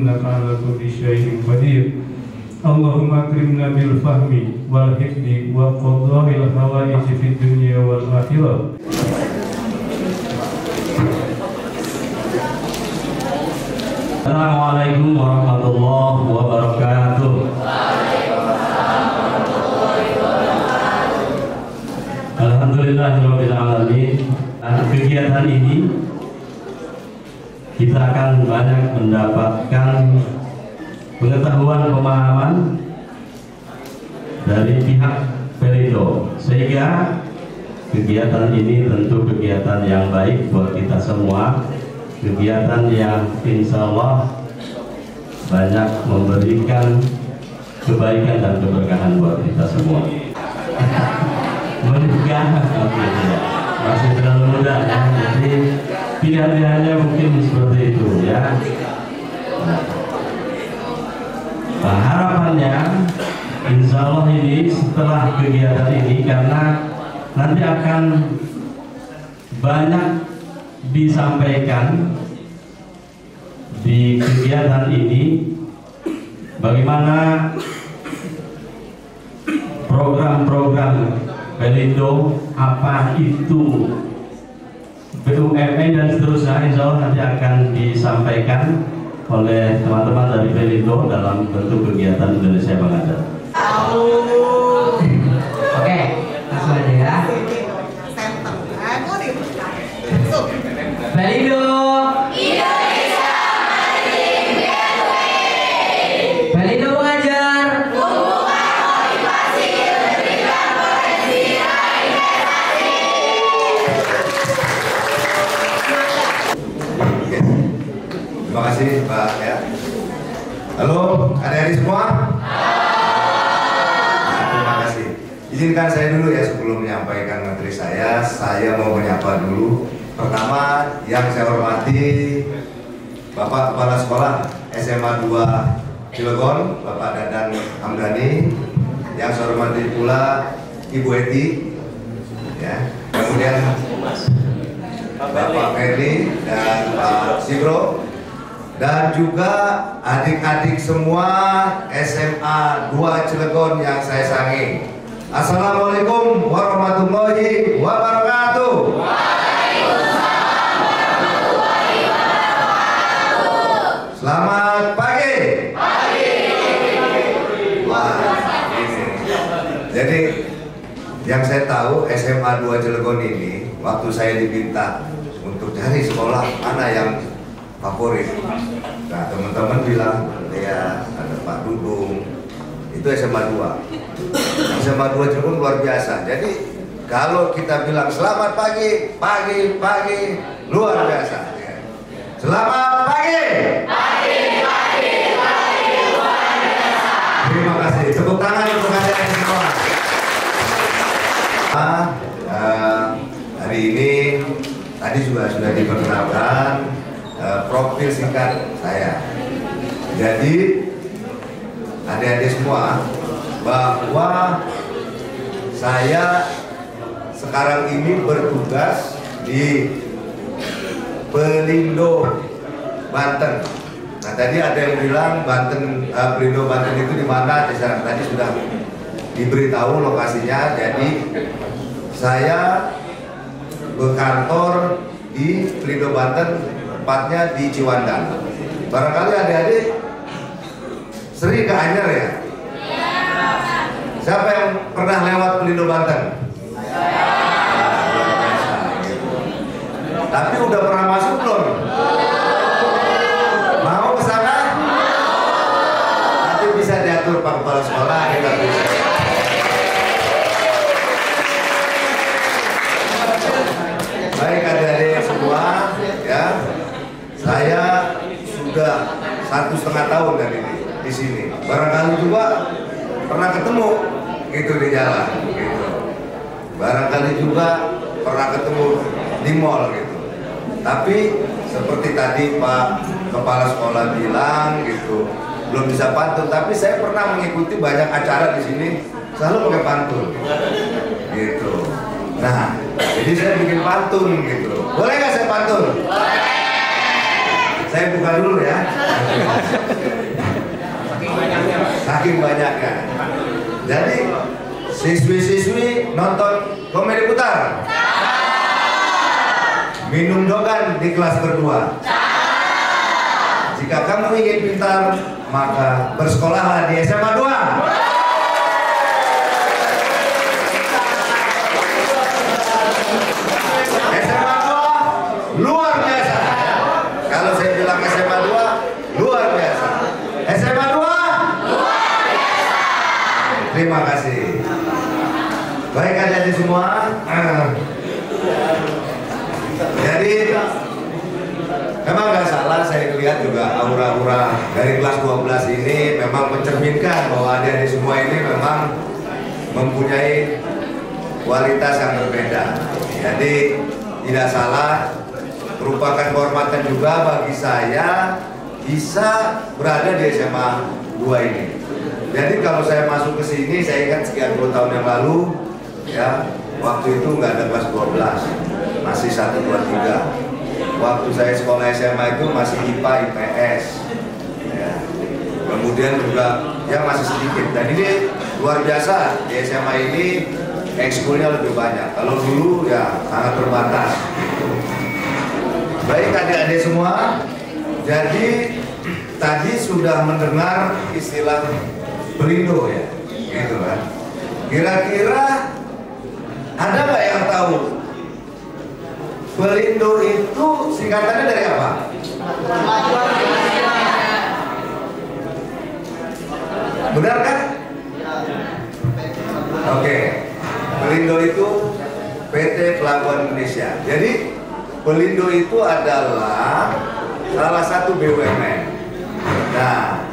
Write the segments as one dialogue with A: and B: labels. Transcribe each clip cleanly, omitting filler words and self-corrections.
A: innaka ala kulli syai'in qadir. Allahumma akrimna bil fahmi wal hifdi wa qada'il hawaij fid dunya wal akhirah.
B: Assalamualaikum warahmatullahi wabarakatuh. Alhamdulillahirabbil alamin. Kegiatan ini kita akan banyak mendapatkan pengetahuan, pemahaman dari pihak Pelindo, sehingga kegiatan ini tentu kegiatan yang baik buat kita semua, kegiatan yang insya Allah banyak memberikan kebaikan dan keberkahan buat kita semua. Menikah masih terlalu muda ya, jadi pilihan-pilihannya mungkin seperti itu ya. Nah, harapannya insya Allah ini setelah kegiatan ini, karena nanti akan banyak disampaikan di kegiatan ini bagaimana program-program Pelindo, apa itu BUMN dan seterusnya, insya Allah nanti akan disampaikan oleh teman-teman dari Pelindo dalam bentuk kegiatan Indonesia Mengajar.
C: Oke, langsung aja ya. Pelindo Indonesia Pelindo Mengajar, tumbuhkan motivasi, berikan potensi dan investasi.
D: Terima kasih Pak ya. Halo adik-adik semua. Terima kasih. Izinkan saya dulu ya sebelum menyampaikan materi saya mau menyapa dulu. Pertama yang saya hormati Bapak Kepala Sekolah SMA 2 Cilegon, Bapak Dadan Hamdani. Yang saya hormati pula Ibu Eti ya. Kemudian Bapak Ferdi dan Pak Sibro, dan juga adik-adik semua SMA 2 Cilegon yang saya sayangi. Assalamualaikum warahmatullahi wabarakatuh. Selamat pagi. Jadi yang saya tahu SMA 2 Cilegon ini, waktu saya diminta untuk cari sekolah mana yang favorit, nah teman-teman bilang ya ada Pak Dudung, itu SMA 2. SMA 2 Cilegon luar biasa. Jadi kalau kita bilang selamat pagi, pagi luar biasa. Selamat pagi. Luar biasa. Terima kasih. Tepuk tangan untuk adik-adik semua. Hari ini tadi sudah diperkenalkan profil singkat saya. Jadi adik-adik semua, bahwa saya sekarang ini bertugas di Pelindo Banten. Nah tadi ada yang bilang Pelindo Banten itu di mana? Tadi sudah diberitahu lokasinya. Jadi saya berkantor di Pelindo Banten, tepatnya di Ciwandan. Barangkali adik-adik sering ke Anyer ya? Siapa yang pernah lewat Pelindo Banten? Tapi udah pernah masuk belum? Mau ke sana? Nanti bisa diatur Pak Kepala Sekolah, kita bisa. Baik adik-adik semua, ya, saya sudah 1,5 tahun dari di sini. Barangkali juga pernah ketemu gitu di jalan, gitu. Barangkali juga pernah ketemu di mall gitu. Tapi seperti tadi Pak Kepala Sekolah bilang gitu, belum bisa pantun. Tapi saya pernah mengikuti banyak acara di sini, selalu pakai pantun, gitu. Nah, jadi saya bikin pantun gitu. Boleh nggak saya pantun? Boleh. Saya buka dulu ya. Siswi-siswi nonton komedi putar? Minum dogan di kelas berdua? Jika kamu ingin pintar, maka bersekolahlah di SMA 2. SMA 2 luar biasa. Kalau saya bilang SMA 2 luar biasa. SMA 2 luar biasa. Terima kasih. Baik adik-adik semua. Jadi memang nggak salah, saya lihat juga aura-aura dari kelas 12 ini memang mencerminkan bahwa adik-adik semua ini memang mempunyai kualitas yang berbeda. Jadi tidak salah, merupakan kehormatan juga bagi saya bisa berada di SMA 2 ini. Jadi kalau saya masuk ke sini, saya ingat sekian puluh tahun yang lalu, ya, waktu itu nggak ada kelas 12, masih 1, 2, 3. Waktu saya sekolah SMA itu masih IPA, IPS, ya. Kemudian juga ya masih sedikit. Dan ini luar biasa, di SMA ini ekskulnya lebih banyak. Kalau dulu ya sangat terbatas. Baik adik-adik semua, jadi tadi sudah mendengar istilah Pelindo ya, gitu kan. Kira-kira ada nggak yang tahu Pelindo itu singkatannya dari apa? Benar kan? Oke. Pelindo itu PT Pelabuhan Indonesia. Jadi Pelindo itu adalah salah satu BUMN. Nah,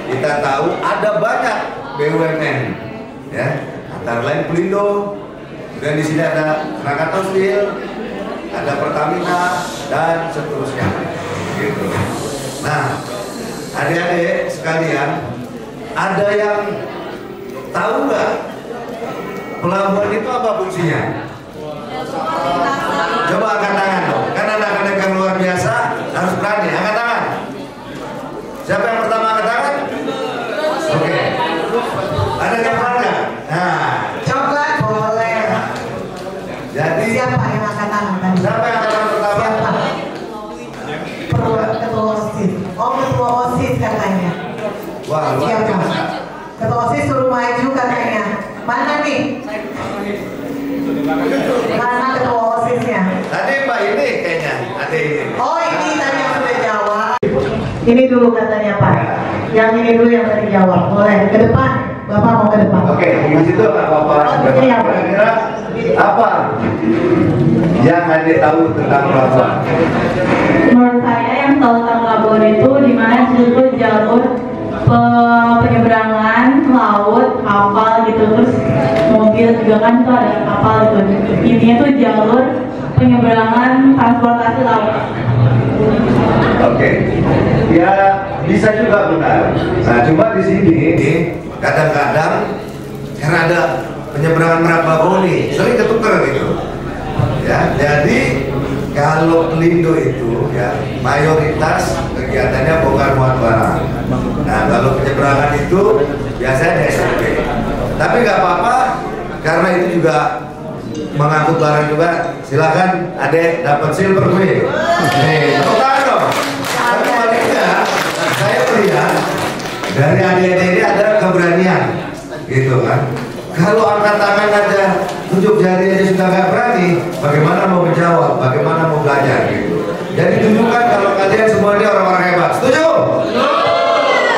D: kita tahu ada banyak BUMN, ya, antara lain Pelindo. Dan di sini ada Krakatau Steel, ada Pertamina dan seterusnya, gitu. Nah, adik-adik sekalian, ada yang tahu nggak pelabuhan itu apa fungsinya? Coba angkat tangan dong. Karena anak-anak yang luar biasa harus berani. Angkat tangan. Siapa yang pertama angkat tangan? Oke. Ada yang mana? Nah,
C: Coba boleh.
D: jadi
C: Siapa yang angkat tangan tadi?
D: siapa yang angkat tangan pertama?
C: Siapa? Ketua OSIS. Oh, ketua OSIS katanya.
D: Wah, luar
C: Siapa?
D: biasa.
C: Ketua OSIS suruh maju katanya. Mana nih? Mana ketua OSISnya?
D: Tadi Mbak ini kayaknya, ada ini.
C: Oh, ini tadi yang sudah jawab. Ini dulu katanya Pak. Yang ini dulu yang tadi jawab. Boleh ke depan. Bapak mau ke depan.
D: Oke, di situ nggak apa-apa.
C: Iya.
D: Kira-kira apa yang Anda tahu tentang pelabuhan?
E: Menurut saya yang tahu tentang pelabuhan itu di mana itu jalur penyeberangan laut, kapal gitu, terus mobil juga kan tuh ada kapal gitu. Intinya tuh jalur penyeberangan transportasi laut.
D: Oke, ya bisa juga benar. Nah, cuma di sini kadang-kadang karena ada penyeberangan Merak Bakahuni sering ketukar gitu. Ya, jadi kalau Pelindo itu ya mayoritas kegiatannya bongkar muat barang. Nah, kalau penyeberangan itu biasanya di SMP. Tapi nggak apa-apa karena itu juga mengangkut barang juga. Silakan adek dapat silver nih. Nih, tepuk tangan dong. Tapi baliknya saya melihat dari adik-adik ini ada keberanian, gitu kan. Kalau angkat tangan aja, tunjuk jari aja sudah nggak berani, bagaimana mau menjawab, bagaimana mau belajar gitu. Jadi tunjukkan kalau kalian semua ini orang-orang hebat. Setuju?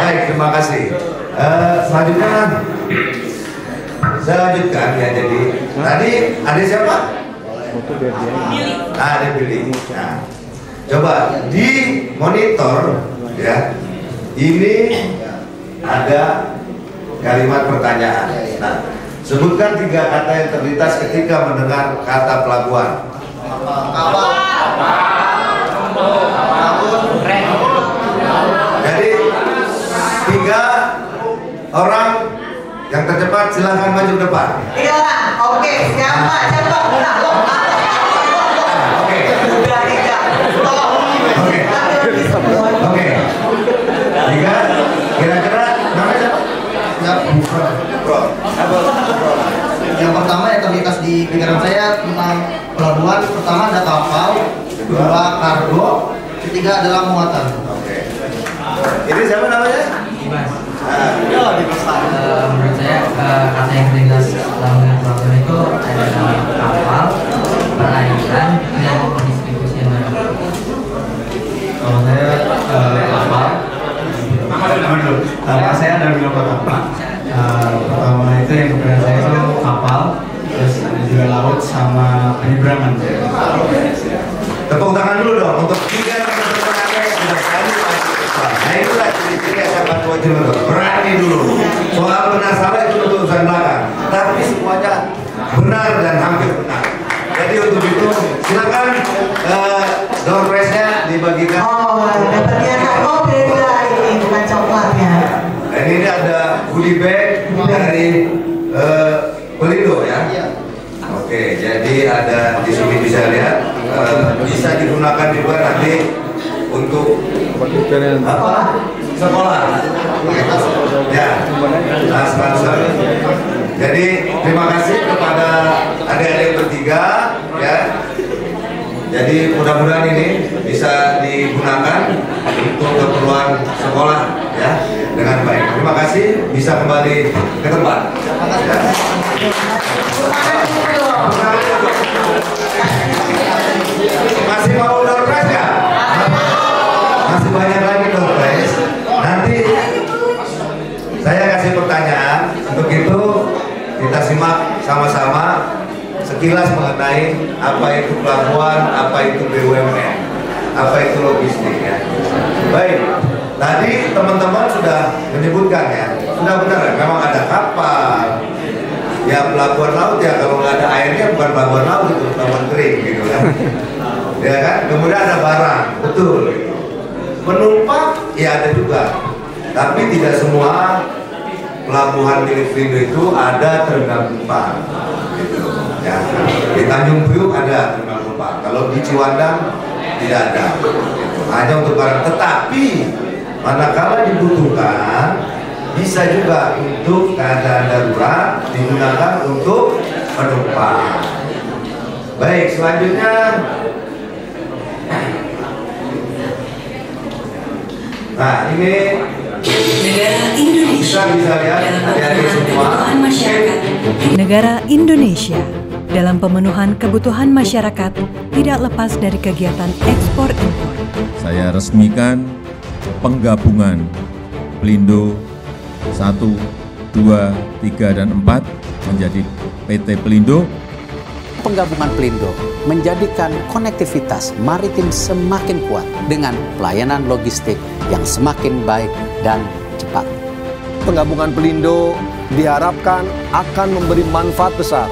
D: Baik, terima kasih. Selanjutnya saya lanjutkan ya. Jadi tadi ada siapa? Ada Billy. Nah, coba di monitor ya. Ini ada kalimat pertanyaan. Nah, sebutkan 3 kata yang terlintas ketika mendengar kata pelabuhan. Jadi 3 orang yang tercepat silahkan maju ke depan.
C: 3 orang. Oke, siapa? Siapa? Nah, lo.
D: Oke.
C: Udah 3.
D: Oke. Oke. 3. Kira-kira namanya siapa? Ya, Bro. Bro.
F: pertama yang terlintas di pikiran saya tentang pelabuhan, pertama ada kapal, kedua kargo, ketiga adalah muatan.
D: Oke. Ini siapa namanya?
G: Dimas.
F: Menurut
G: saya kata yang terlintas dalam pelabuhan itu adalah kapal, perairan, dan pendistribusian barang.
H: Kalau saya kapal. Nama saya dari Kota. Pertama itu yang kepikiran saya itu kapal, terus ada juga laut sama penyeberangan.
D: Tepuk tangan dulu dong untuk tiga teman-teman yang sudah berani. Nah itulah ciri-ciri SMA Wajib berani dulu. Soal benar salah itu urusan belakang, tapi semuanya benar dan hampir benar. Jadi untuk itu silakan door prize-nya dibagikan.
C: Oh, dapatnya kargo beda ini, bukan coklatnya.
D: Dan ini ada goodie bag dari Pelindo ya. Oke, jadi ada di sini bisa lihat, bisa digunakan juga nanti untuk apa? Sekolah. Ya, sponsor. Jadi terima kasih kepada adik-adik bertiga ya. Jadi mudah-mudahan ini bisa digunakan untuk keperluan sekolah ya dengan baik. Terima kasih, bisa kembali ke tempat. Ya. Masih mau door prize ya? Masih banyak lagi door prize. Nanti saya kasih pertanyaan. Untuk itu kita simak sama-sama sekilas mengenai apa itu pelabuhan, apa itu BUMN, apa itu logistik ya. Baik, tadi teman-teman sudah menyebutkan ya, sudah benar ya, memang ada kapal. Ya pelabuhan laut ya, kalau nggak ada airnya bukan pelabuhan laut itu, pelabuhan kering gitu kan. Ya kan, kemudian ada barang, betul. Gitu. Penumpang ya ada juga, tapi tidak semua pelabuhan milik Pelindo itu ada terminal penumpang. Gitu. Ya, di Tanjung Priuk ada terminal penumpang. Kalau di Ciwandan tidak ada. Gitu. Hanya untuk barang. Tetapi manakala dibutuhkan, bisa juga untuk keadaan darurat digunakan untuk penumpang. Baik, selanjutnya. Nah, ini
I: Negara Indonesia
D: bisa lihat adik-adik semua.
I: Negara Indonesia dalam pemenuhan kebutuhan masyarakat tidak lepas dari kegiatan ekspor-impor.
J: Saya resmikan penggabungan Pelindo 1, 2, 3, dan 4 menjadi PT Pelindo.
K: Penggabungan Pelindo menjadikan konektivitas maritim semakin kuat dengan pelayanan logistik yang semakin baik dan cepat.
L: Penggabungan Pelindo diharapkan akan memberi manfaat besar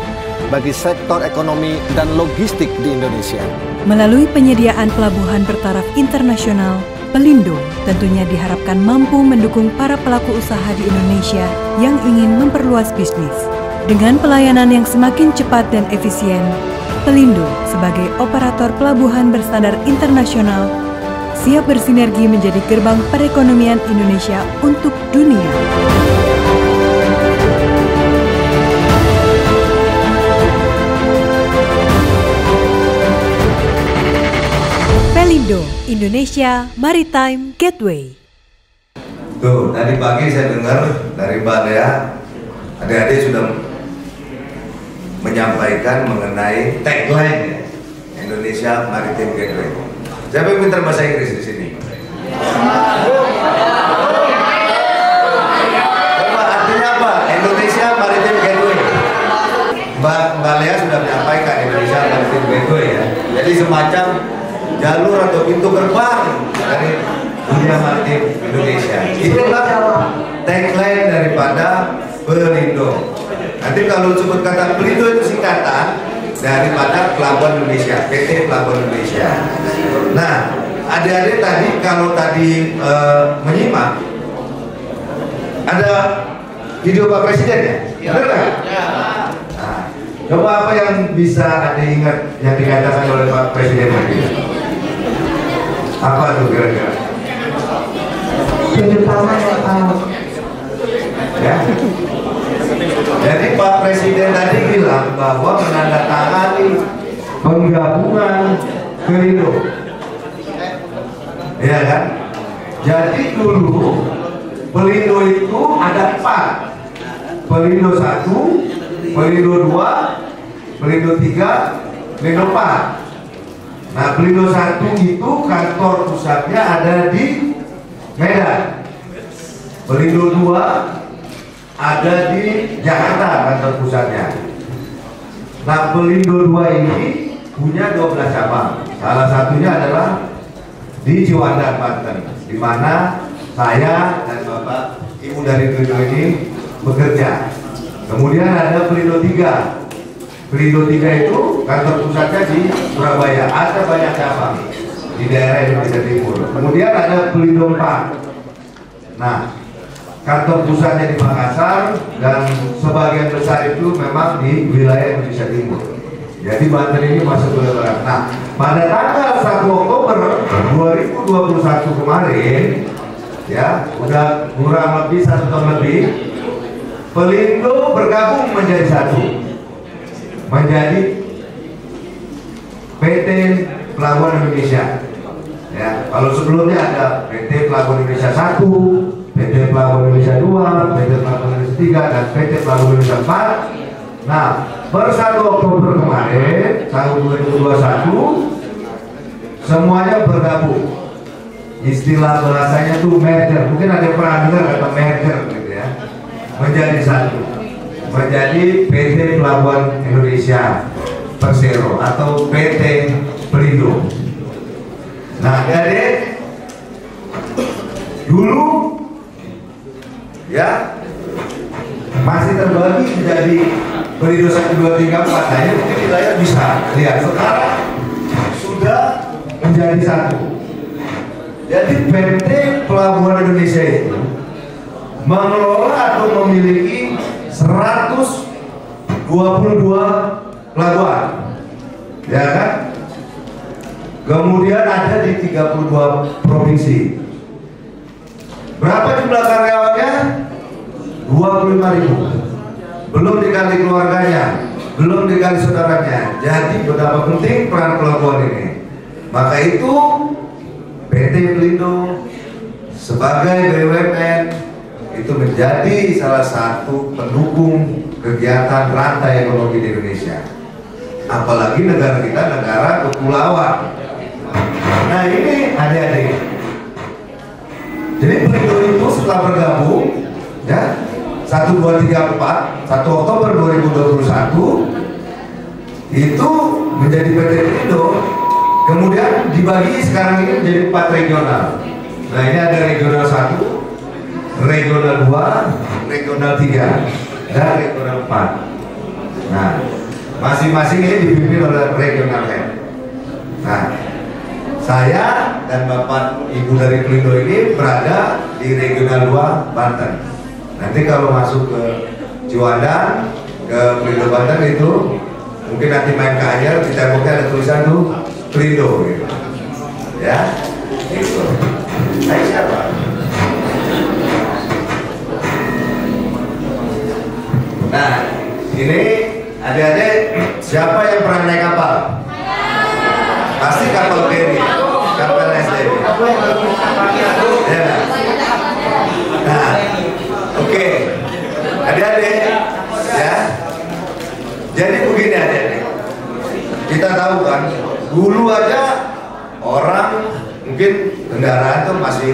L: bagi sektor ekonomi dan logistik di Indonesia.
I: Melalui penyediaan pelabuhan bertaraf internasional, Pelindo tentunya diharapkan mampu mendukung para pelaku usaha di Indonesia yang ingin memperluas bisnis. Dengan pelayanan yang semakin cepat dan efisien, Pelindo sebagai operator pelabuhan berstandar internasional siap bersinergi menjadi gerbang perekonomian Indonesia untuk dunia. Pelindo Indonesia Maritime Gateway.
D: Tuh, tadi pagi saya dengar dari Mbak Dea, adik-adik sudah menyampaikan mengenai tagline Indonesia Maritime Gateway. Siapa yang pintar bahasa Inggris di sini? Coba artinya apa? Indonesia Maritime Gateway. Mbak Lea sudah menyampaikan Indonesia Maritime Gateway ya. Jadi semacam jalur atau pintu gerbang dari dunia maritim Indonesia. Itulah tagline daripada Pelindo. Nanti kalau sebut kata Pelindo itu singkatan daripada Pelabuhan Indonesia, PT Pelabuhan Indonesia. Nah, adik-adik tadi kalau tadi menyimak ada video Pak Presiden ya? Benar nggak? Nah, coba apa yang bisa adik ingat yang dikatakan oleh Pak Presiden tadi? Apa tuh kira-kira? Ya. Jadi Pak Presiden tadi bilang bilang bahwa menandatangani penggabungan Pelindo, ya kan? Jadi dulu Pelindo itu ada 4, Pelindo 1, Pelindo 2, Pelindo 3, Pelindo 4. Nah, Pelindo 1 itu kantor pusatnya ada di Medan. Pelindo 2 ada di Jakarta kantor pusatnya. Nah, Pelindo 2 ini punya 12 cabang. Salah satunya adalah di Ciwandan, Banten, di mana saya dan Bapak Ibu dari Pelindo ini bekerja. Kemudian ada Pelindo 3. Pelindo 3 itu kantor pusatnya di Surabaya. Ada banyak cabang di daerah Indonesia Timur. Kemudian ada Pelindo 4. Nah, kantor pusatnya di Makassar dan sebagian besar itu memang di wilayah Indonesia Timur. Jadi Banten ini masuk ke barat. Nah, pada tanggal 1 Oktober 2021 kemarin, ya, udah kurang lebih 1 tahun lebih, Pelindo bergabung menjadi satu, menjadi PT Pelabuhan Indonesia. Ya, kalau sebelumnya ada PT Pelabuhan Indonesia 1, PT Pelabuhan Indonesia 2, PT Pelabuhan Indonesia 3, dan PT Pelabuhan Indonesia 4. Nah, per 1 Oktober kemarin tahun 2021 semuanya bergabung. Istilah bahasanya tuh merger. Mungkin ada yang pernah dengar kata merger gitu ya. Menjadi satu, menjadi PT Pelabuhan Indonesia Persero atau PT Pelindo. Nah, jadi dulu ya masih terbagi menjadi Pelindo 1, 2, 3, 4. Hanya mungkin wilayah bisa lihat sekarang sudah menjadi satu. Jadi PT Pelabuhan Indonesia itu mengelola atau memiliki 122 pelabuhan, ya kan? Kemudian ada di 32 provinsi. Berapa jumlah karyawannya? 25.000. Belum dikali keluarganya, belum dikali saudaranya. Jadi betapa penting peran pelabuhan ini. Maka itu PT Pelindo sebagai BUMN itu menjadi salah satu pendukung kegiatan rantai ekonomi di Indonesia. Apalagi negara kita negara kepulauan. Nah, ini adik-adik. Jadi Pelindo itu setelah bergabung, ya, 1, 2, 3, 4, 1 Oktober 2021 itu menjadi PT Pelindo. Kemudian dibagi sekarang ini menjadi 4 regional. Nah, ini ada regional 1, regional 2, regional 3, dan regional 4. Nah, masing-masing ini dipimpin oleh regional head. Nah, saya dan Bapak Ibu dari Pelindo ini berada di regional 2 Banten. Nanti kalau masuk ke Ciwandan, ke Pelindo Banten itu mungkin nanti main ke Anyer, di temboknya ada tulisan tuh Pelindo gitu. Ya, gitu. Saya siapa? Nah, ini adik-adik siapa yang pernah naik kapal? Pasti kapal ferry, kapal SDB. Ya. Nah, oke, adik-adik, ya. Jadi begini adik-adik, kita tahu kan, dulu aja orang mungkin kendaraan tuh masih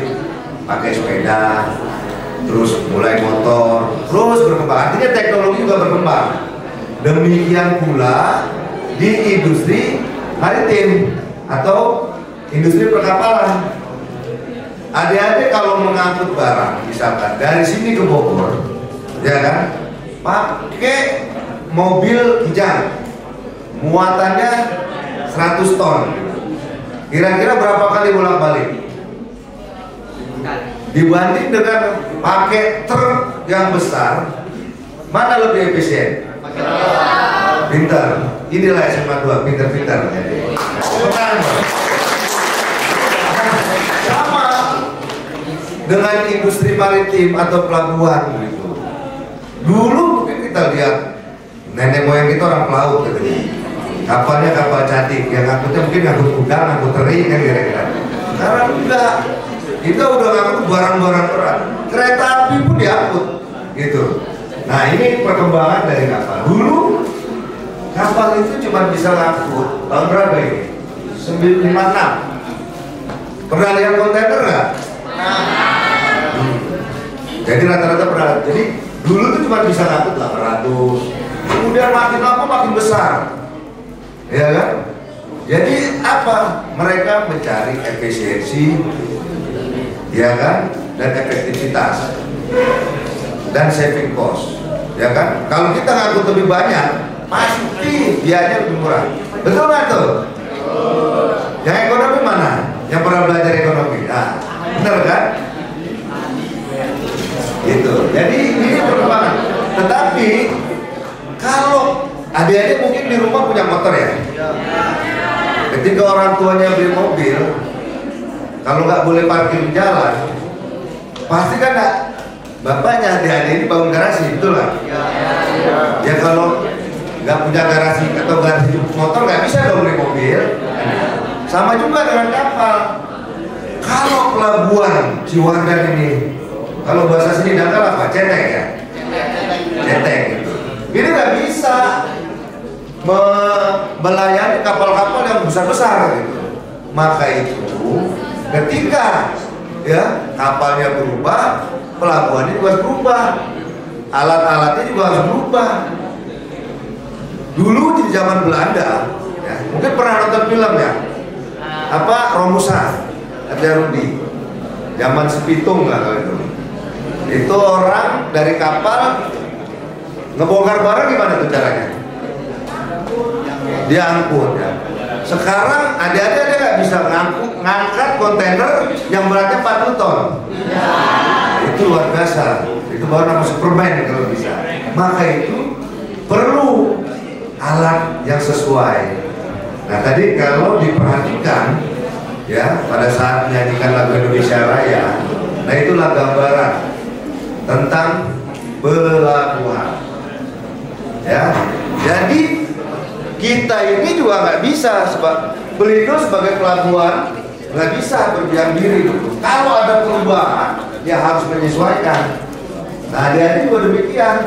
D: pakai sepeda, terus mulai motor, terus berkembang. Artinya teknologi juga berkembang. Demikian pula di industri maritim atau industri perkapalan. Adik-adik kalau mengangkut barang, misalkan dari sini ke Bogor, ya kan, pakai mobil kijang, muatannya 100 ton. Kira-kira berapa kali bolak-balik? Dibanding dengan pakai truk yang besar, mana lebih efisien? Pintar. Inilah SMA 2, pintar-pintar. Sama dengan industri maritim atau pelabuhan gitu. Dulu mungkin kita lihat nenek moyang kita orang pelaut katanya. Kapalnya kapal cantik, yang ngangkutnya mungkin ngangkut udang, ngangkut teri kan kira-kira. Sekarang enggak, kita udah ngangkut barang-barang berat. Kereta api pun diangkut, gitu. Nah ini perkembangan dari kapal. Dulu kapal itu cuma bisa ngangkut tahun berapa ini? 956. Pernah lihat kontainer nggak? Jadi rata-rata pernah. Jadi dulu tuh cuma bisa ngangkut 800. Kemudian makin lama makin besar, ya kan? Jadi apa? Mereka mencari efisiensi, ya kan? Dan efektivitas dan saving cost, ya kan? Kalau kita ngangkut lebih banyak, pasti biayanya lebih murah. Betul nggak tuh? Yang ekonomi mana? Yang pernah belajar ekonomi? Nah, benar kan? Gitu. Jadi ini perkembangan. Tetapi kalau adik-adik mungkin di rumah punya motor ya. Ketika orang tuanya beli mobil, kalau nggak boleh parkir di jalan, pasti kan bapaknya adik-adik ini bangun garasi, betul nggak? Ya kalau nggak punya garasi atau garasi motor nggak bisa dong beli mobil. Sama juga dengan kapal. Kalau pelabuhan Ciwandan ini, kalau bahasa sini dangkal apa? Cetek ya? Cetek gitu. Ini nggak bisa melayani kapal-kapal yang besar-besar gitu. Maka itu ketika ya kapalnya berubah, pelabuhannya juga harus berubah, alat-alatnya juga harus berubah. Dulu di zaman Belanda, ya, mungkin pernah nonton film ya, apa Romusa, ada Rudi, zaman Sepitung lah kalau itu. Itu orang dari kapal ngebongkar barang gimana tuh caranya? Dia angkut ya. Sekarang ada-ada dia nggak bisa ngangkat kontainer yang beratnya 40 ton. Itu luar biasa. Itu baru nama Superman kalau bisa. Maka itu perlu alat yang sesuai. Nah tadi kalau diperhatikan ya pada saat menyanyikan lagu Indonesia Raya, nah itulah gambaran tentang pelabuhan. Ya, jadi kita ini juga nggak bisa Pelindo sebagai pelabuhan nggak bisa berdiam diri dulu. Kalau ada perubahan, ya harus menyesuaikan. Nah, adik-adik juga demikian.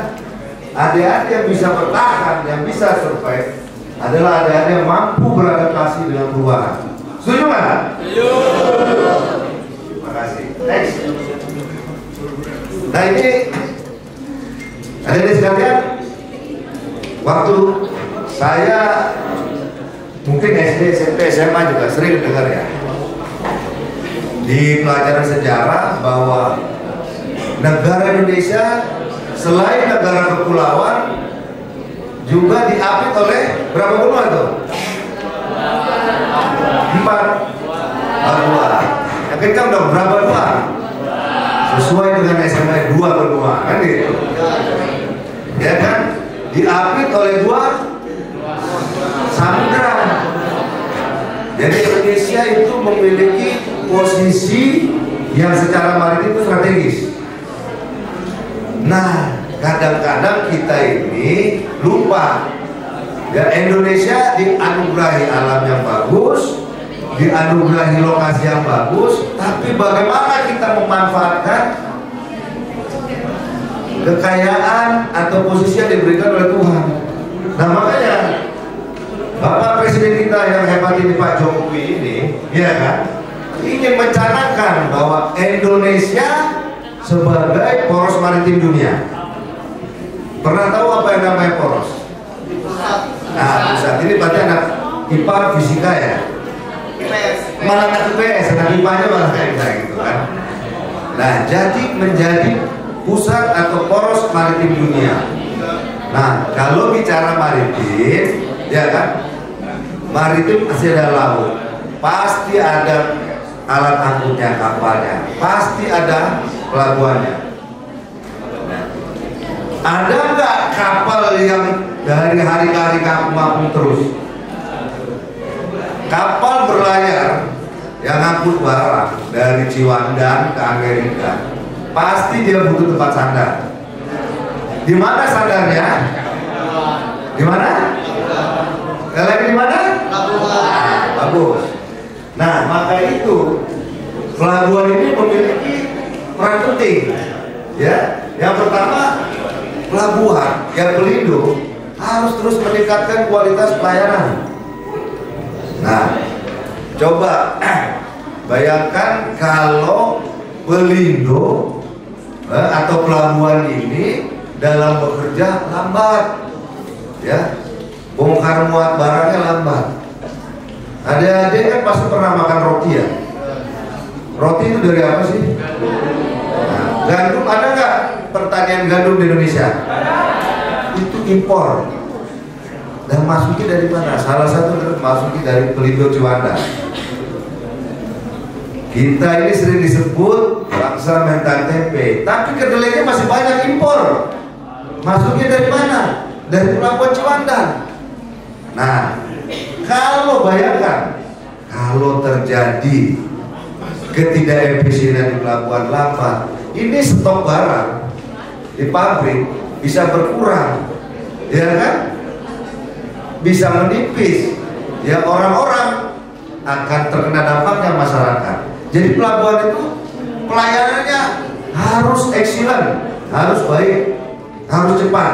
D: Adik-adik yang bisa bertahan, yang bisa survive adalah adik-adik yang mampu beradaptasi dengan perubahan. Setuju nggak? Setuju. Terima kasih. Next. Nah ini adik-adik sekalian, waktu saya mungkin SD, SMP, SMA juga sering dengar ya di pelajaran sejarah bahwa negara Indonesia selain negara kepulauan juga diapit oleh berapa benua itu? 4 benua. Yang kita udah berapa benua? Sesuai dengan SMA 2 benua kan gitu. Ya kan? Diapit oleh 2 samudra. Jadi Indonesia itu memiliki posisi yang secara maritim itu strategis. Nah, kadang-kadang kita ini lupa. Ya, Indonesia dianugerahi alam yang bagus, dianugerahi lokasi yang bagus, tapi bagaimana kita memanfaatkan kekayaan atau posisi yang diberikan oleh Tuhan. Nah makanya Bapak Presiden kita yang hebat ini Pak Jokowi ini, ya kan, ingin mencanangkan bahwa Indonesia sebagai poros maritim dunia. Pernah tahu apa yang namanya poros? Nah, pusat ini berarti anak IPA fisika ya. Malah anak IPS, anak IPA-nya malah kayak gitu kan. Nah, jadi menjadi pusat atau poros maritim dunia. Nah, kalau bicara maritim, ya kan, maritim pasti ada laut, pasti ada alat angkutnya, kapalnya, pasti ada pelabuhannya. Ada nggak kapal yang dari hari ke hari kampung terus? Kapal berlayar yang ngangkut barang dari Ciwandan ke Amerika, pasti dia butuh tempat sandar. Di mana sandarnya? Di mana? Sekali lagi di mana? Bagus. Nah, maka itu pelabuhan ini memiliki peran penting. Ya, yang pertama pelabuhan yang Pelindo harus terus meningkatkan kualitas pelayanan. Nah, coba bayangkan kalau Pelindo atau pelabuhan ini dalam bekerja lambat, ya, bongkar muat barangnya lambat. Adik-adik kan pasti pernah makan roti ya. Roti itu dari apa sih? Nah, gandum, ada nggak pertanian gandum di Indonesia? Itu impor. Dan masuknya dari mana? Salah satu masuknya dari Pelindo Ciwandan. Kita ini sering disebut bangsa mentan tempe, tapi kedelainya masih banyak impor. Masuknya dari mana? Dari Pelabuhan Ciwandan. Nah, kalau bayangkan kalau terjadi ketidakefisienan di pelabuhan lambat, ini stok barang di pabrik bisa berkurang, ya kan? Bisa menipis, ya, orang-orang akan terkena dampaknya masyarakat. Jadi pelabuhan itu pelayanannya harus excellent, harus baik, harus cepat.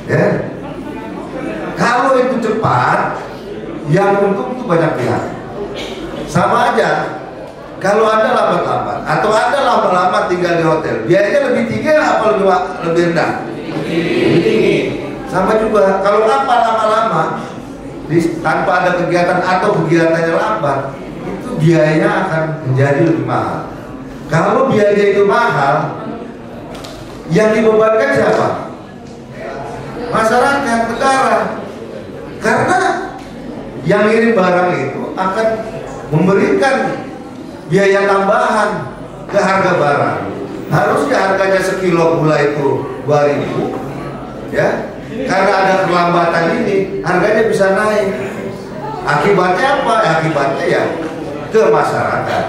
D: Ya, kalau itu cepat, yang untung itu banyak pihak. Sama aja, kalau ada lambat-lambat atau ada lama-lama tinggal di hotel, biayanya lebih tinggi apa lebih rendah? Lebih tinggi. Sama juga, kalau kapal lama-lama tanpa ada kegiatan atau kegiatannya lambat, itu biayanya akan menjadi lebih mahal. Kalau biaya itu mahal, yang dibebankan siapa? Masyarakat, negara. Karena yang ngirim barang itu akan memberikan biaya tambahan ke harga barang. Harusnya harganya sekilo gula itu 2.000, ya. Karena ada perlambatan ini, harganya bisa naik. Akibatnya apa? Akibatnya ya ke masyarakat.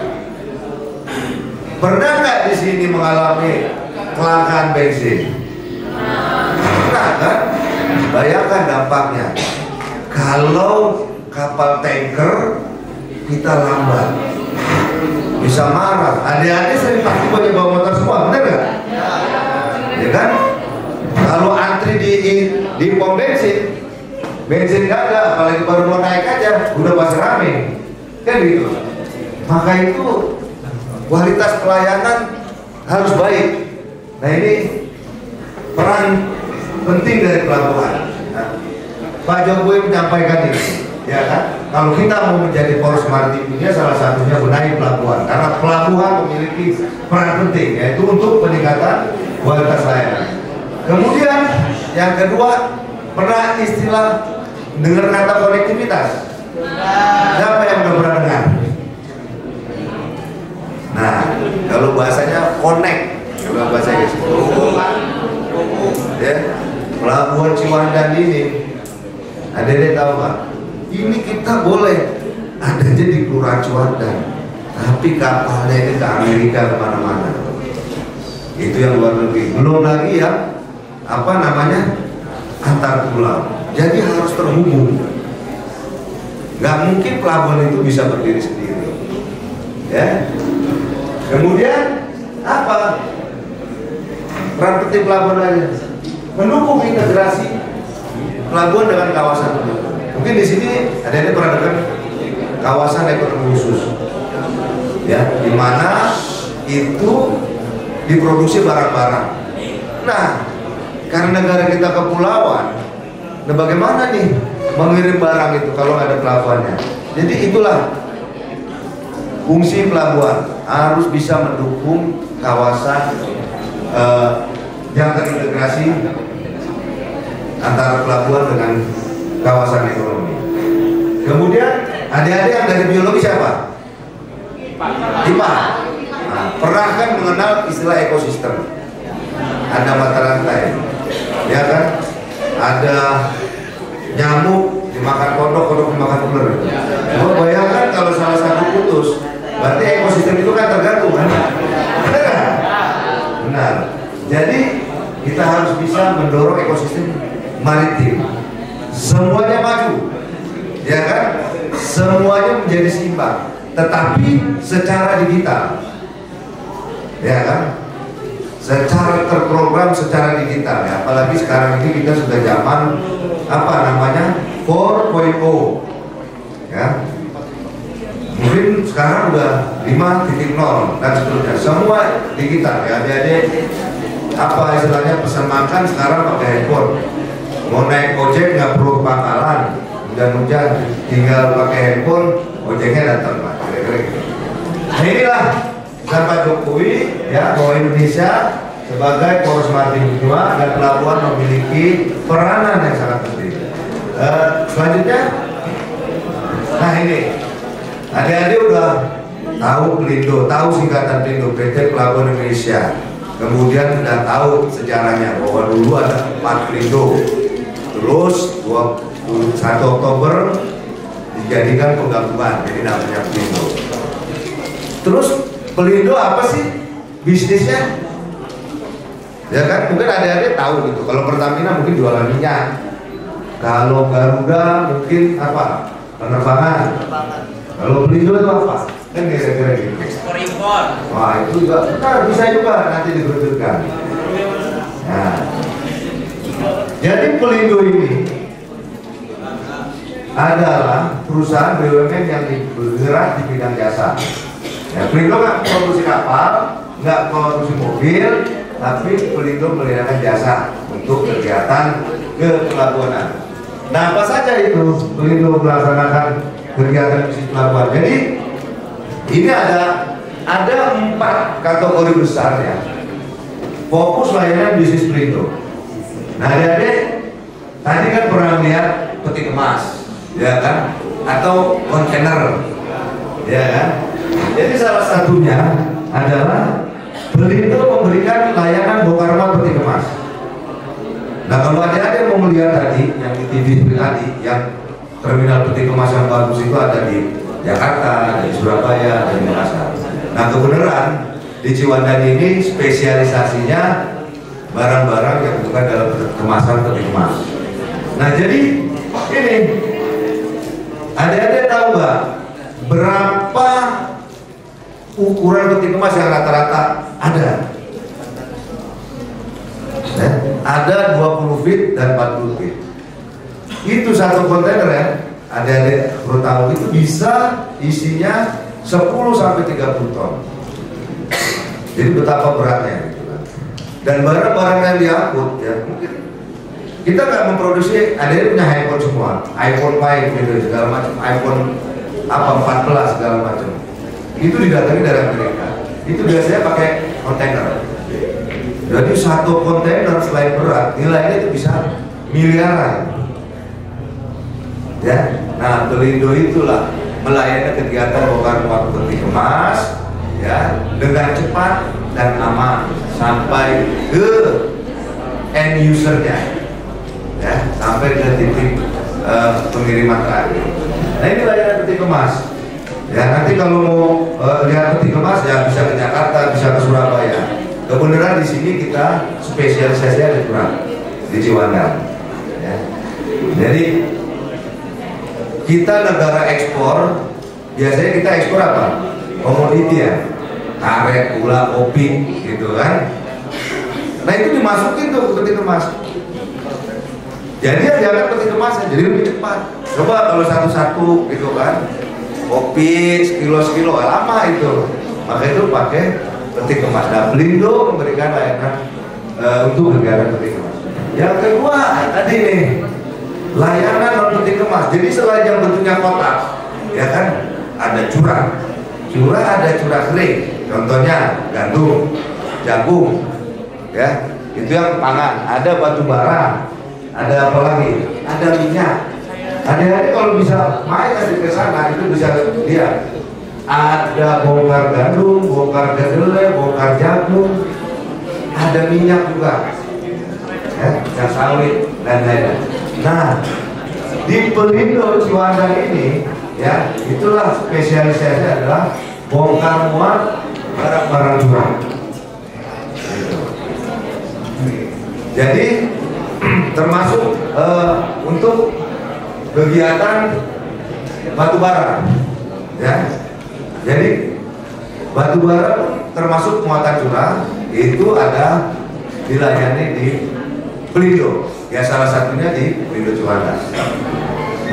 D: Pernah nggak di sini mengalami kelangkaan bensin? Pernah kan? Bayangkan dampaknya. Kalau kapal tanker kita lambat, bisa marah. Adik-adik sering pasti banyak bawa motor semua, bener nggak? Ya kan? Kalau antri di pom bensin nggak ada, apalagi baru mau naik aja, udah pasti rame, kan gitu. Maka itu kualitas pelayanan harus baik. Nah, ini peran penting dari pelabuhan. Nah, Pak Jokowi menyampaikan ini, ya kan? Kalau kita mau menjadi poros maritim dunia, salah satunya benahi pelabuhan, karena pelabuhan memiliki peran penting, yaitu untuk peningkatan kualitas layanan. Kemudian yang kedua, pernah istilah dengar kata konektivitas? Siapa yang udah pernah dengar? Nah, kalau bahasanya connect, kalau bahasanya ya, pelabuhan Ciwandan ini, ada tahu nggak? Ini kita boleh adanya di Kelurahan Ciwandan, tapi kapalnya ini ke Amerika kemana-mana. Itu yang luar negeri. Belum lagi ya, apa namanya, antar pulau. Jadi harus terhubung. Nggak mungkin pelabuhan itu bisa berdiri sendiri. Ya. Kemudian apa? Peran penting pelabuhan lainnya mendukung integrasi pelabuhan dengan kawasan penduduk. Mungkin di sini ada yang pernah dengar kawasan ekonomi khusus, ya, di mana itu diproduksi barang-barang. Nah, karena negara kita kepulauan, nah bagaimana nih mengirim barang itu kalau ada pelabuhannya? Jadi itulah fungsi pelabuhan, harus bisa mendukung kawasan yang terintegrasi antara pelabuhan dengan kawasan ekonomi. Kemudian adik-adik yang dari biologi siapa? IPA. Nah, pernah kan mengenal istilah ekosistem? Ada mata rantai, ya kan? Ada nyamuk dimakan kodok, kodok dimakan ular. Coba bayangkan kalau salah satu putus, berarti ekosistem itu kan terganggu, kan? Benar. Benar. Jadi kita harus bisa mendorong ekosistem maritim, semuanya maju, ya kan? Semuanya menjadi seimbang, tetapi secara digital, ya kan? Secara terprogram, secara digital, ya. Apalagi sekarang ini kita sudah zaman apa namanya 4.0, ya. Mungkin sekarang udah 5.0 dan seterusnya, semua digital, ya. Adik-adik apa istilahnya pesan makan sekarang pakai handphone, mau naik ojek nggak perlu ke pangkalan, hujan-hujan tinggal pakai handphone, ojeknya datang, Pak. Kira-kira gitu. Nah inilah Pak Jokowi, ya, bahwa Indonesia sebagai poros maritim dunia dan pelabuhan memiliki peranan yang sangat penting. Selanjutnya, nah ini adik-adik udah tahu Pelindo, tahu singkatan Pelindo, PT Pelabuhan Indonesia. Kemudian sudah tahu sejarahnya bahwa dulu ada 4 Pelindo, terus 21 Oktober dijadikan penggabungan, jadi namanya Pelindo. Terus Pelindo apa sih bisnisnya? Ya kan, mungkin adik-adik tahu gitu. Kalau Pertamina mungkin jualan minyak, kalau Garuda mungkin apa? Penerbangan. Kalau Pelindo itu apa? Kan kira-kira gitu. Ekspor impor. Wah itu juga benar, bisa juga nanti diberitakan. Nah, jadi Pelindo ini adalah perusahaan BUMN yang bergerak di bidang jasa. Ya, Pelindo nggak produksi kapal, nggak produksi mobil, tapi Pelindo meliharakan jasa untuk kegiatan kepelabuhanan. Nah, apa saja itu Pelindo melaksanakan kegiatan bisnis pelabuhan? Jadi ini ada 4 kategori besar, ya. Fokus layanan bisnis Pelindo. Nah, adik-adik tadi kan pernah lihat peti kemas, ya kan? Atau kontainer, ya kan? Jadi salah satunya adalah Pelindo memberikan layanan bongkar muat peti kemas. Nah, kalau adik-adik mau melihat tadi yang di TV tadi, yang terminal peti kemas yang bagus itu ada di Jakarta, di Surabaya, dan di Makassar. Nah, kebenaran di Ciwandan ini spesialisasinya barang-barang yang bukan dalam kemasan peti kemas. Nah, jadi ini adik-adik tahu nggak berapa ukuran peti kemas yang rata-rata ada? Ya, ada 20 feet dan 40 feet. Itu satu kontainer, ya. Adik-adik perlu tahu itu bisa isinya 10 sampai 30 ton. Jadi betapa beratnya gitu kan. Dan barang-barang yang diangkut, ya, mungkin kita nggak memproduksi, adik-adik punya handphone semua, iPhone 5 gitu segala macam, iPhone apa 14 segala macam. Itu didatangi dari Amerika. Itu biasanya pakai kontainer. Jadi satu kontainer selain berat, nilainya itu bisa miliaran. Ya, nah Pelindo itulah melayani kegiatan bongkar muat peti kemas, ya, dengan cepat dan aman sampai ke end usernya, ya, sampai ke titik pengiriman terakhir. Nah ini layanan peti kemas. Ya, nanti kalau mau lihat peti kemas, ya bisa ke Jakarta, bisa ke Surabaya. Kebenaran di sini kita spesialisasinya ada kurang di Ciwandan. Ya. Jadi kita negara ekspor, biasanya kita ekspor apa? Komoditi, ya, karet, gula, kopi, gitu kan. Nah itu dimasukin tuh ke peti kemas. Jadi ya jangan peti kemas, jadi lebih cepat. Coba kalau satu-satu, gitu kan. Kopi sekilo-sekilo, lama itu. Maka itu pakai peti kemas. Nah, Pelindo memberikan layanan untuk kegiatan peti kemas. Yang kedua tadi nih, layanan non peti kemas. Jadi selain yang bentuknya kotak, ya kan, ada curah. Curah ada curah kering. Contohnya gandum, jagung, ya, itu yang pangan. Ada batu bara, ada apa lagi? Ada minyak. Adik-adik kalau bisa main nanti ke sana itu bisa lihat. Ada bongkar gandum, bongkar kedelai, bongkar jagung, ada minyak juga, ya, yang sawit dan lain-lain. Nah, di Pelindo Ciwandan ini, ya, itulah spesialisasi adalah bongkar muat barang-barang curah. Jadi termasuk untuk kegiatan batu bara, ya. Jadi batu bara termasuk muatan curah itu ada dilayani di Pelindo, ya salah satunya di Pelindo Ciwandas.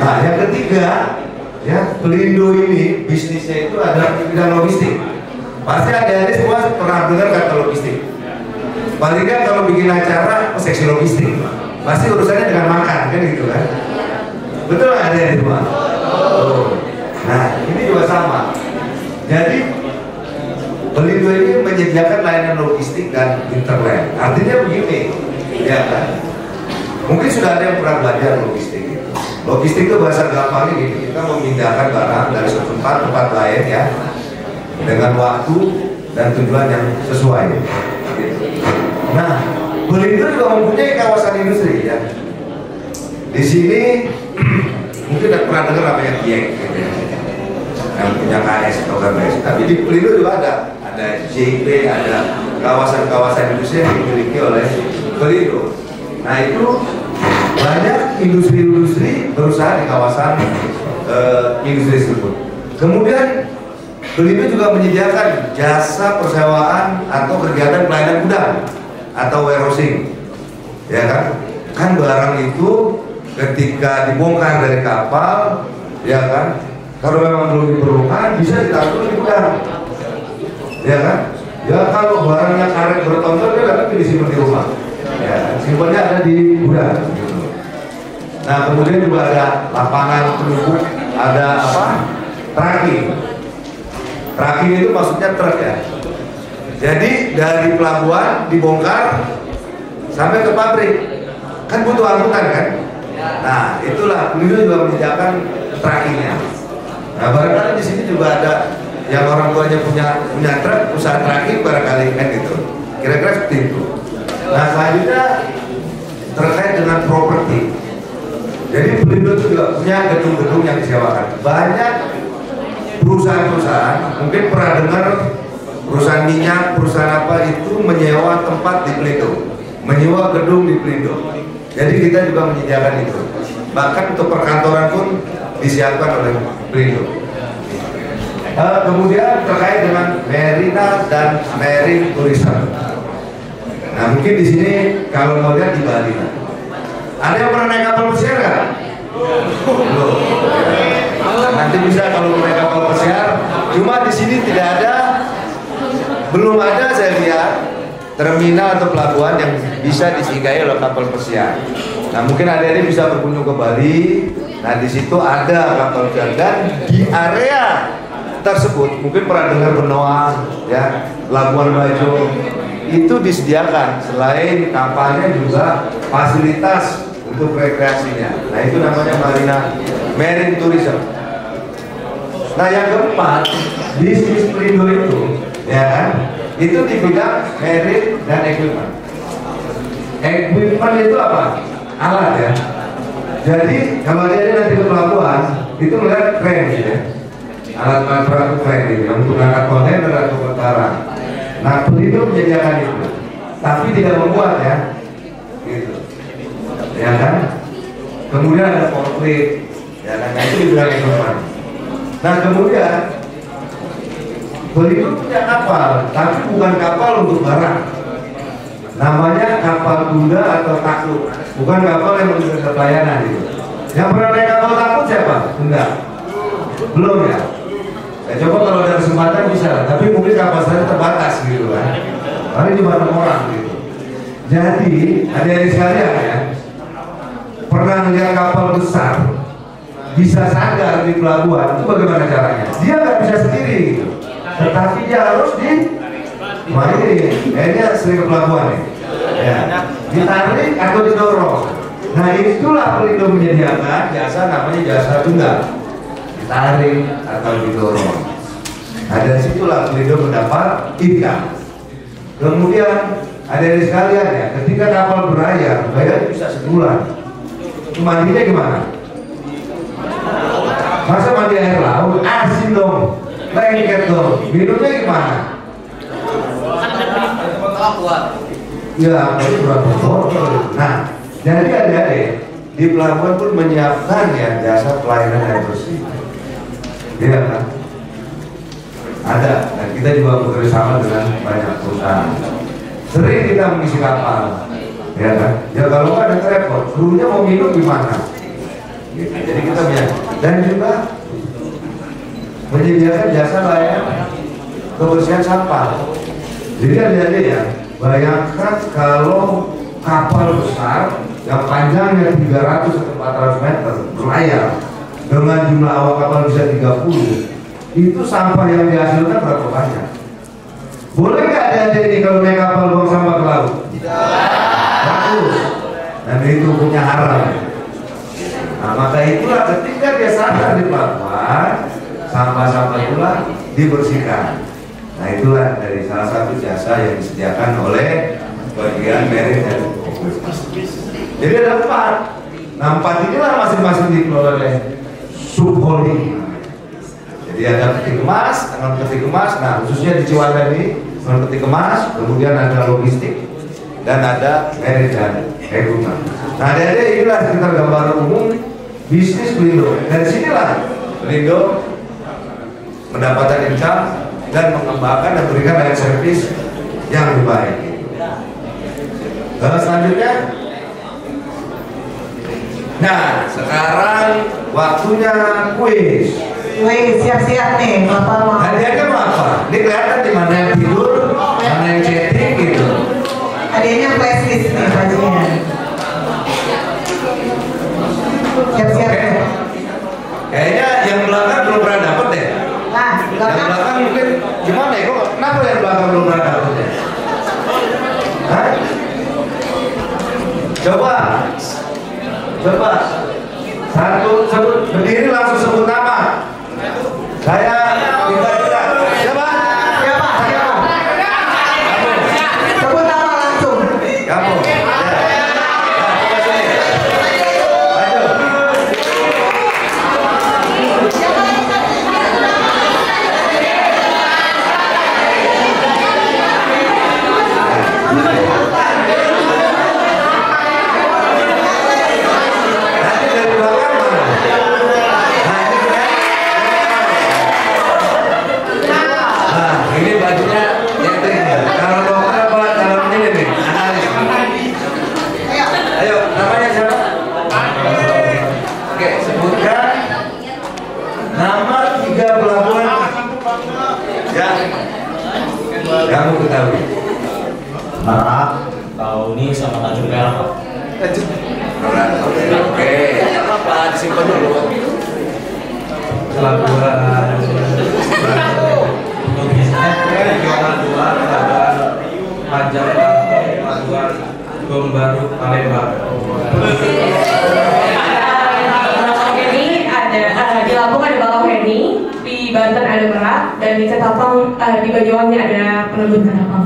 D: Nah yang ketiga, ya Pelindo ini bisnisnya itu ada di bidang logistik. Pasti adik-adik semua pernah dengar kata logistik. Paling kan kalau bikin acara seksi logistik, pasti urusannya dengan makan kan gitu kan. Betul nggak ada di rumah? Nah ini juga sama. Jadi Pelindo ini menyediakan layanan logistik dan internet. Artinya begini, ya kan? Mungkin sudah ada yang pernah belajar logistik. Logistik itu bahasa gampangnya gini, kita memindahkan barang dari satu tempat ke tempat lain ya, dengan waktu dan tujuan yang sesuai. Nah, Pelindo juga mempunyai kawasan industri ya. Di sini mungkin tidak pernah dengar namanya Kiek, gitu ya. Yang punya KS atau KBS. Tapi di Pelindo juga ada JP, ada kawasan-kawasan industri yang dimiliki oleh Pelindo. Nah itu banyak industri-industri berusaha di kawasan industri tersebut. Kemudian Pelindo juga menyediakan jasa persewaan atau kegiatan pelayanan gudang atau warehousing, ya kan? Kan barang itu ketika dibongkar dari kapal, ya kan? Kalau memang belum diperlukan bisa ditaruh di gudang, ya kan? Ya kalau barangnya karet bertonton dia dapat disimpan di rumah, ya simpannya ada di gudang. Gitu. Nah kemudian juga ada lapangan penumpuk, ada apa? Tracking. Tracking itu maksudnya truk ya. Jadi dari pelabuhan dibongkar sampai ke pabrik, kan butuh angkutan kan? Nah itulah Pelindo juga menyediakan trackingnya. Nah barangkali di sini juga ada yang orang tuanya punya truk, usaha tracking barangkali kan gitu. Kira-kira seperti itu. Nah selanjutnya terkait dengan properti. Jadi Pelindo itu juga punya gedung-gedung yang disewakan. Banyak perusahaan-perusahaan, mungkin pernah dengar perusahaan minyak, perusahaan apa itu menyewa tempat di Pelindo, menyewa gedung di Pelindo. Jadi kita juga menyediakan itu. Bahkan untuk perkantoran pun disiapkan oleh Pelindo. Kemudian terkait dengan marina dan marine tourism. Nah mungkin di sini kalau mau lihat di Bali, ada yang pernah naik kapal pesiar nggak? Nanti bisa kalau naik kapal pesiar. Cuma di sini tidak ada, belum ada saya lihat terminal atau pelabuhan yang bisa disinggahi oleh kapal pesiar. Nah mungkin adik-adik bisa berkunjung ke Bali. Nah di situ ada kapal pesiar dan di area tersebut mungkin pernah dengar Benoa, ya, Labuan Bajo itu disediakan selain kapalnya juga fasilitas untuk rekreasinya. Nah itu namanya marine tourism. Nah yang keempat, bisnis Pelindo itu, ya kan, itu di bidang marine dan equipment. Equipment itu apa? Alat ya. Jadi kalau dia nanti ke pelabuhan, itu melihat keren gitu ya. Alat perahu keren gitu, yang untuk angkat kontainer atau barang. Nah Pelindo menyediakan itu, tapi tidak membuat ya, gitu. Ya kan? Kemudian ada forklift, ya kan? Nah, itu di bidang equipment. Nah kemudian Pelindo punya kapal, tapi bukan kapal untuk barang. Namanya kapal tunda atau takluk, bukan kapal yang untuk pelayanan itu. Yang pernah naik kapal takluk siapa? Enggak, belum ya. Ya coba kalau ada kesempatan bisa, tapi mungkin kapasitasnya terbatas gitu kan. Paling cuma 6 orang gitu. Jadi adik-adik sekalian ya, pernah melihat kapal besar bisa sandar di pelabuhan, itu bagaimana caranya? Dia nggak bisa sendiri gitu, tetapi dia harus dia sering ke pelabuhan nih, ya, ditarik atau didorong. Nah itulah Pelindo menyediakan jasa namanya jasa tunggal, ditarik atau didorong. Nah dari situlah Pelindo mendapat income. Kemudian adik-adik sekalian ya, ketika kapal berlayar, bayar bisa sebulan. Mandinya gimana? Masa mandi air laut? Asin dong, lengket dong. Minumnya gimana? Ya, berapa botol? Nah, Jadi adik-adik di pelabuhan pun menyiapkan ya jasa pelayanan air bersih. Iya kan? Ada, dan kita juga bekerja sama dengan banyak perusahaan. Sering kita mengisi kapal, ya kan? Ya kalau nggak ada repot, krunya mau minum gimana? Gitu. Jadi kita punya, dan juga menyediakan jasa layanan kebersihan sampah. Jadi adik-adik ya, bayangkan kalau kapal besar yang panjangnya 300 atau 400 meter berlayar dengan jumlah awak kapal bisa 30, itu sampah yang dihasilkan berapa banyak? Boleh nggak adik-adik ini kalau naik kapal buang sampah ke laut? Bagus. Dan itu punya haram. Nah, maka itulah ketika dia sadar di pelabuhan, sampah-sampah itulah dibersihkan. Nah, itulah dari salah satu jasa yang disediakan oleh bagian marine dan jadi ada 4. Nah, 4 inilah masing-masing dikelola oleh subholding. Jadi ada peti kemas, dengan peti kemas, nah khususnya di Ciwandan ini dengan peti kemas, kemudian ada logistik dan ada marine dan ekonomi. Nah, dari inilah sekitar gambaran umum bisnis Pelindo. Dari sinilah Pelindo mendapatkan income dan mengembangkan dan berikan layanan servis yang lebih baik. Lalu selanjutnya, nah sekarang waktunya kuis.
C: Wih, siap-siap nih, Bapak mau.
D: Hadiahnya mau apa? Ini kelihatan di mana yang tidur, mana yang chatting gitu.
C: Hadiahnya flashdisk nih, bajunya. Siap-siap.
D: Oke. Kayaknya yang belakang belum pernah dapet deh.
C: Nah,
D: yang belakang mungkin gimana ya? Kok kenapa yang belakang belum pernah dapet ya? Hah? Coba. Satu sebut berdiri langsung sebut nama. Saya minta juga. Siapa?
C: Sebut nama langsung.
D: Kamu. Kamu ketahui
M: Merak, Tauni sama Tanjung Perak.
D: Oke, apa disimpan dulu?
H: Pelabuhan logistik, regional 2, pelabuhan Panjang, pelabuhan Gom Baru, Palembang.
E: Ini ada di Lampung ada Bakauheni, di Banten ada Merak, dan di Ketapang di Banyuwangi ada Penebun Ketapang.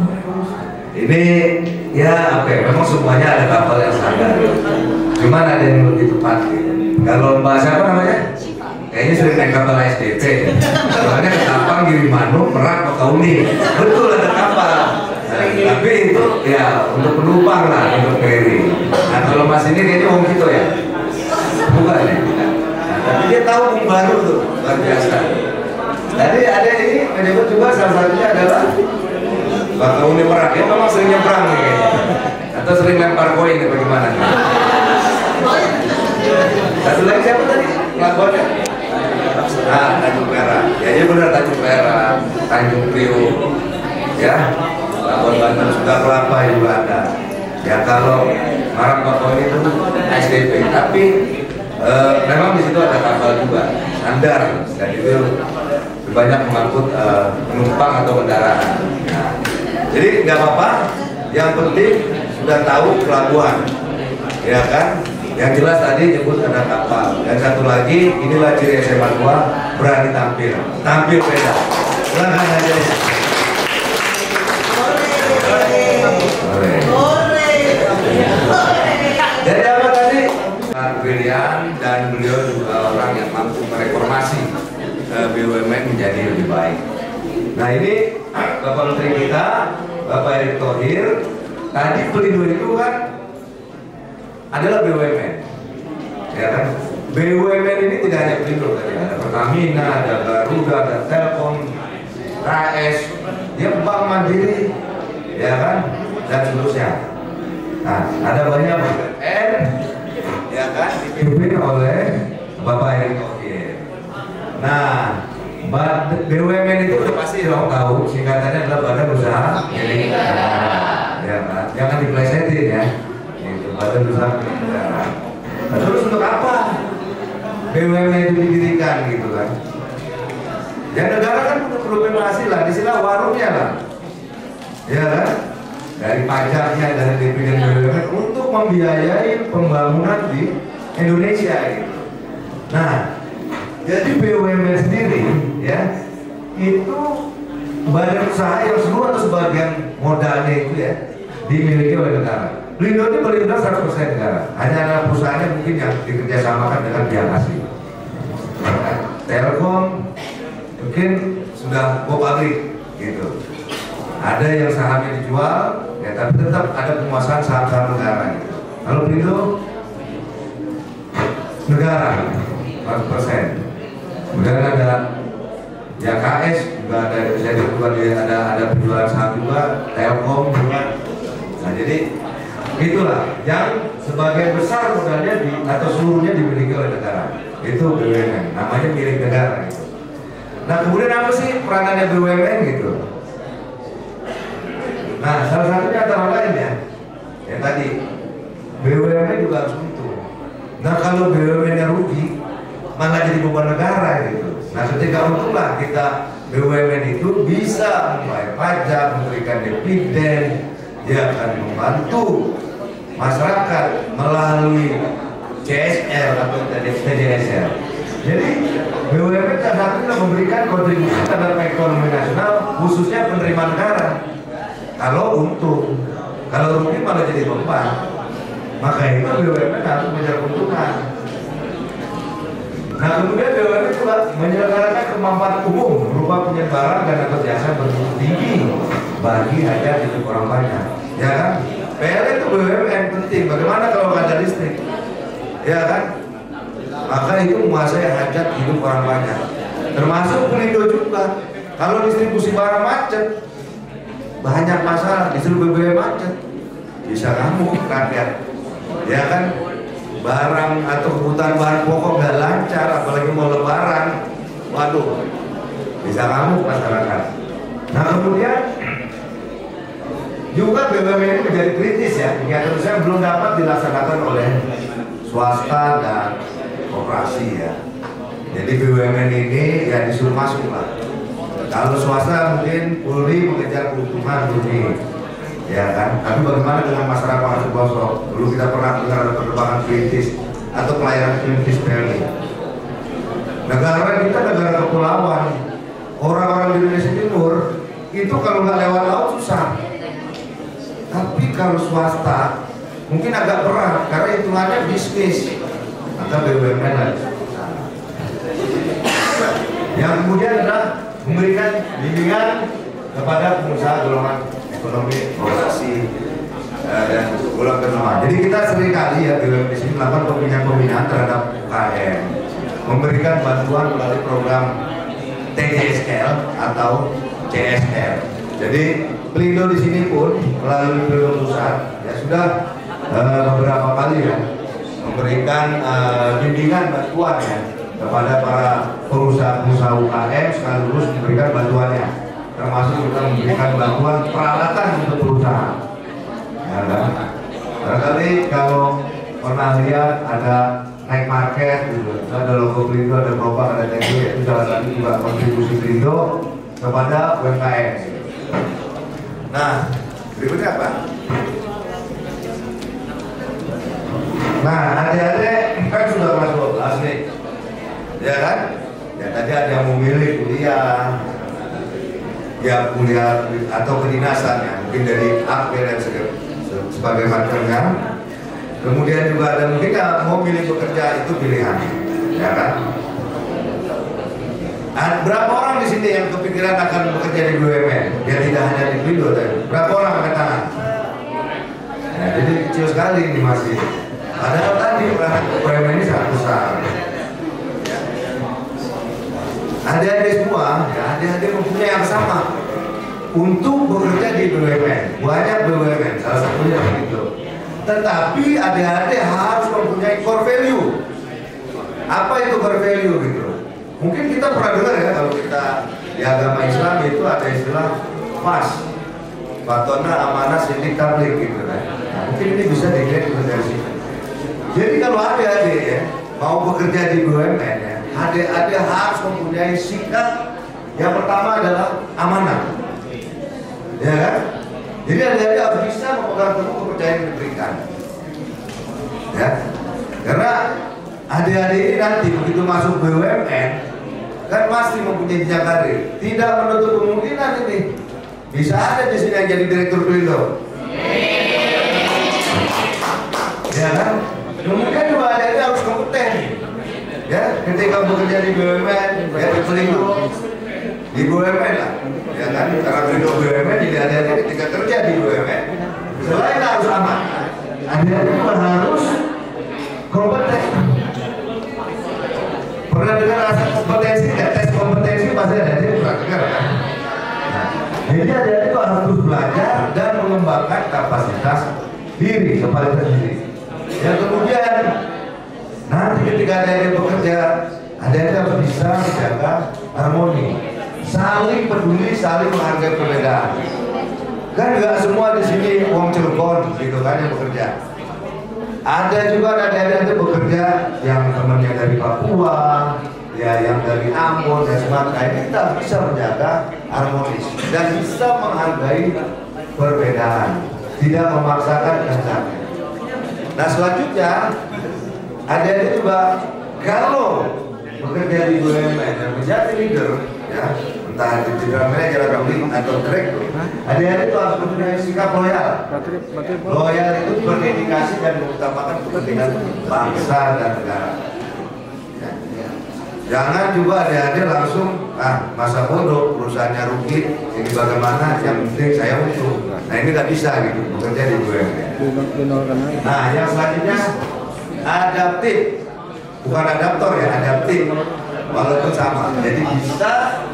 D: Ini ya oke, memang semuanya ada kapal yang standar. Cuman ada yang lebih tepat. Kalau Mbak siapa namanya? Kayaknya sering naik kapal SDP. Soalnya Ketapang, Girimanuk, Merak, Bakauni. Betul ada kapal. Nah, tapi itu ya untuk penumpang lah, untuk ferry. Nah kalau Mas ini kayaknya Om Kito ya? Bukan ya? Nah, tapi dia tahu Om baru tuh, luar biasa. Jadi ada ini menyebut juga salah satunya adalah Bakauni Merak. Ya memang sering nyebrang nih kayaknya. Atau sering lempar koin nih bagaimana nih? Satu lagi siapa tadi? Pelabuhannya? Nah, Tanjung Perak. Ya, iya benar Tanjung Perak, Tanjung Priok. Ya. Pelabuhan Banten Sunda Kelapa juga ada. Ya kalau Merak Bakauni itu SDP, tapi memang di situ ada kapal juga, standar, dan itu banyak mengangkut penumpang atau kendaraan. Nah, jadi nggak apa-apa, yang penting sudah tahu pelabuhan, ya kan? Yang jelas tadi nyebut ada kapal. Dan satu lagi, inilah ciri SMA 2, berani tampil beda. Silahkan aja. Jadi apa tadi? Brilian, dan beliau juga orang yang mampu mereformasi BUMN menjadi lebih baik. Nah ini Bapak Menteri kita, Bapak Erick Thohir, tadi Pelindo itu kan adalah BUMN. Ya kan? BUMN ini tidak hanya Pelindo, ada Pertamina, ada Garuda, ada Telkom, KS, dia Bank Mandiri, ya kan, dan seterusnya. Nah, ada banyak BUMN, ya kan, dipimpin oleh Bapak Erick Thohir. Nah, BUMN itu udah pasti dong tahu, singkatannya adalah Badan Usaha Milik Negara, ya kan, jangan diplesetin ya, itu Badan Usaha Milik Negara. Nah, terus untuk apa BUMN itu didirikan gitu kan? Ya negara kan perlu penghasilan, disinilah warungnya lah, ya kan? Dari pajaknya, dari dividen BUMN untuk membiayai pembangunan di Indonesia gitu. Nah, jadi BUMN sendiri ya itu badan usaha yang seluruh atau sebagian modalnya itu ya dimiliki oleh negara. Pelindo ini benar 100% negara. Hanya ada perusahaannya mungkin yang dikerjasamakan dengan pihak asing. Telkom mungkin sudah go public gitu. Ada yang sahamnya dijual, ya tapi tetap ada penguasaan saham-saham negara gitu. Kalau Pelindo negara 100%. Kemudian ada ya KS juga ada, jadi ada penjualan saham juga, Telkom juga. Nah jadi itulah yang sebagian besar modalnya atau seluruhnya dimiliki oleh negara. Itu BUMN, namanya milik negara gitu. Nah kemudian apa sih peranannya BUMN gitu? Nah salah satunya antara lain ya tadi BUMN juga harus untung. Nah kalau BUMN-nya rugi malah jadi beban negara gitu. Nah ketika untunglah kita BUMN itu bisa membayar pajak, memberikan dividen, dia akan membantu masyarakat melalui CSR atau TJSR. Jadi BUMN salah satunya memberikan kontribusi terhadap ekonomi nasional, khususnya penerimaan negara. Kalau untung, kalau rugi malah jadi beban. Maka itu BUMN harus mengejar keuntungan. Nah kemudian BUMN juga menyelenggarakan kemanfaatan umum berupa penyebaran dan atau jasa bermutu tinggi bagi hajat hidup orang banyak. Ya kan? PLN itu BUMN penting. Bagaimana kalau nggak ada listrik? Ya kan? Maka itu menguasai hajat hidup orang banyak. Termasuk Pelindo juga. Kalau distribusi barang macet, banyak masalah. Disuruh BBM macet, bisa ngamuk rakyat. Ya kan? Barang atau kebutuhan bahan pokok nggak lancar, apalagi mau lebaran, waduh, bisa ngamuk masyarakat. Nah kemudian juga BUMN ini menjadi kritis ya, hingga terusnya belum dapat dilaksanakan oleh swasta dan koperasi ya. Jadi BUMN ini ya disuruh masuk lah. Kalau swasta mungkin Polri mengejar keuntungan murni, ya kan. Tapi bagaimana dengan masyarakat pelosok? Dulu kita pernah dengar ada penerbangan kritis atau pelayanan kritis PLN. Negara kita negara kepulauan. Orang-orang di Indonesia Timur itu kalau nggak lewat laut susah. Tapi kalau swasta mungkin agak berat karena hitungannya bisnis. Maka BUMN lah. Yang kemudian adalah memberikan bimbingan kepada pengusaha golongan ekonomi, operasi dan golongan menengah. Jadi kita sering kali ya BUMN di sini melakukan pembinaan terhadap UKM, memberikan bantuan melalui program TJSL atau CSR. Jadi Pelindo di sini pun melalui Pelindo Pusat ya sudah beberapa kali ya memberikan bimbingan bantuan ya kepada para pengusaha-pengusaha UKM sekaligus memberikan bantuannya, termasuk juga memberikan bantuan peralatan untuk perusahaan. Ya kan? Barangkali kalau pernah lihat ada naik market gitu, ada logo Pelindo, ada gerobak, ada teko, itu salah satu juga kontribusi Pelindo kepada UMKM. Nah, berikutnya apa? Nah, adik-adik kan sudah kelas 12 nih, ya kan? Ya tadi ada yang memilih kuliah, ya kuliah atau kedinasan ya, mungkin dari APL dan sebagai macamnya. Kemudian juga ada mungkin mau milih bekerja, itu pilihan, ya kan? Berapa orang di sini yang kepikiran akan bekerja di BUMN? Ya tidak hanya di Pelindo tadi. Berapa orang angkat tangan? Nah, jadi kecil sekali ini masih. Padahal tadi peranan BUMN ini sangat besar. Ya. Adik-adik semua, ya, adik-adik mempunyai yang sama untuk bekerja di BUMN. Banyak BUMN, salah satunya begitu. Tetapi adik-adik harus mempunyai core value. Apa itu core value gitu? Mungkin kita pernah dengar ya, kalau kita di agama Islam itu ada istilah FAS, Fatona Amanah Sidik Tablik gitu kan. Nah, mungkin ini bisa dilihat dari sini. Jadi kalau adik-adik ya, mau bekerja di BUMN ya, adik-adik harus mempunyai sikap. Yang pertama adalah amanah, ya kan? Jadi adik-adik harus bisa memegang teguh kepercayaan yang diberikan, ya. Karena adik-adik ini nanti begitu masuk BUMN kan pasti mempunyai jenjang karir. Tidak menutup kemungkinan ini bisa ada di sini yang jadi direktur Pelindo, ya kan? Kemudian juga adik-adik harus kompeten, ya. Ketika bekerja di BUMN, ya di Pelindo, di BUMN lah, ya kan? Karena Pelindo BUMN, jadi adik-adik ketika kerja di BUMN, selain harus aman, adik-adik juga harus kompeten. Pernah dengar rasa kompetensi nggak? Tes kompetensi pasti adik-adik pernah dengar kan? Nah, jadi adik-adik itu harus terus belajar dan mengembangkan kapasitas diri, kepala diri. Yang kemudian nanti ketika adik-adik bekerja, adik-adik harus bisa menjaga harmoni, saling peduli, saling menghargai perbedaan. Kan nggak semua di sini wong Cirebon gitu kan yang bekerja. Ada juga adik-adik bekerja yang temannya dari Papua, ya yang dari Ambon dan Sumatera. Kita bisa menjaga harmonis dan bisa menghargai perbedaan, tidak memaksakan kehendaknya. Nah selanjutnya, adik-adik juga kalau bekerja di BUMN dan menjadi leader, ya entah di general manager atau direktur, adik-adik itu harus mempunyai sikap loyal. Loyal itu berdedikasi dan mengutamakan kepentingan bangsa dan negara. Ya. Jangan juga adik-adik langsung masa bodoh, perusahaannya rugi, ini bagaimana? Yang penting saya untung. Nah ini nggak bisa gitu bekerja di BUMN. Nah yang selanjutnya adaptif, bukan adaptor ya, adaptif, walaupun sama. Jadi bisa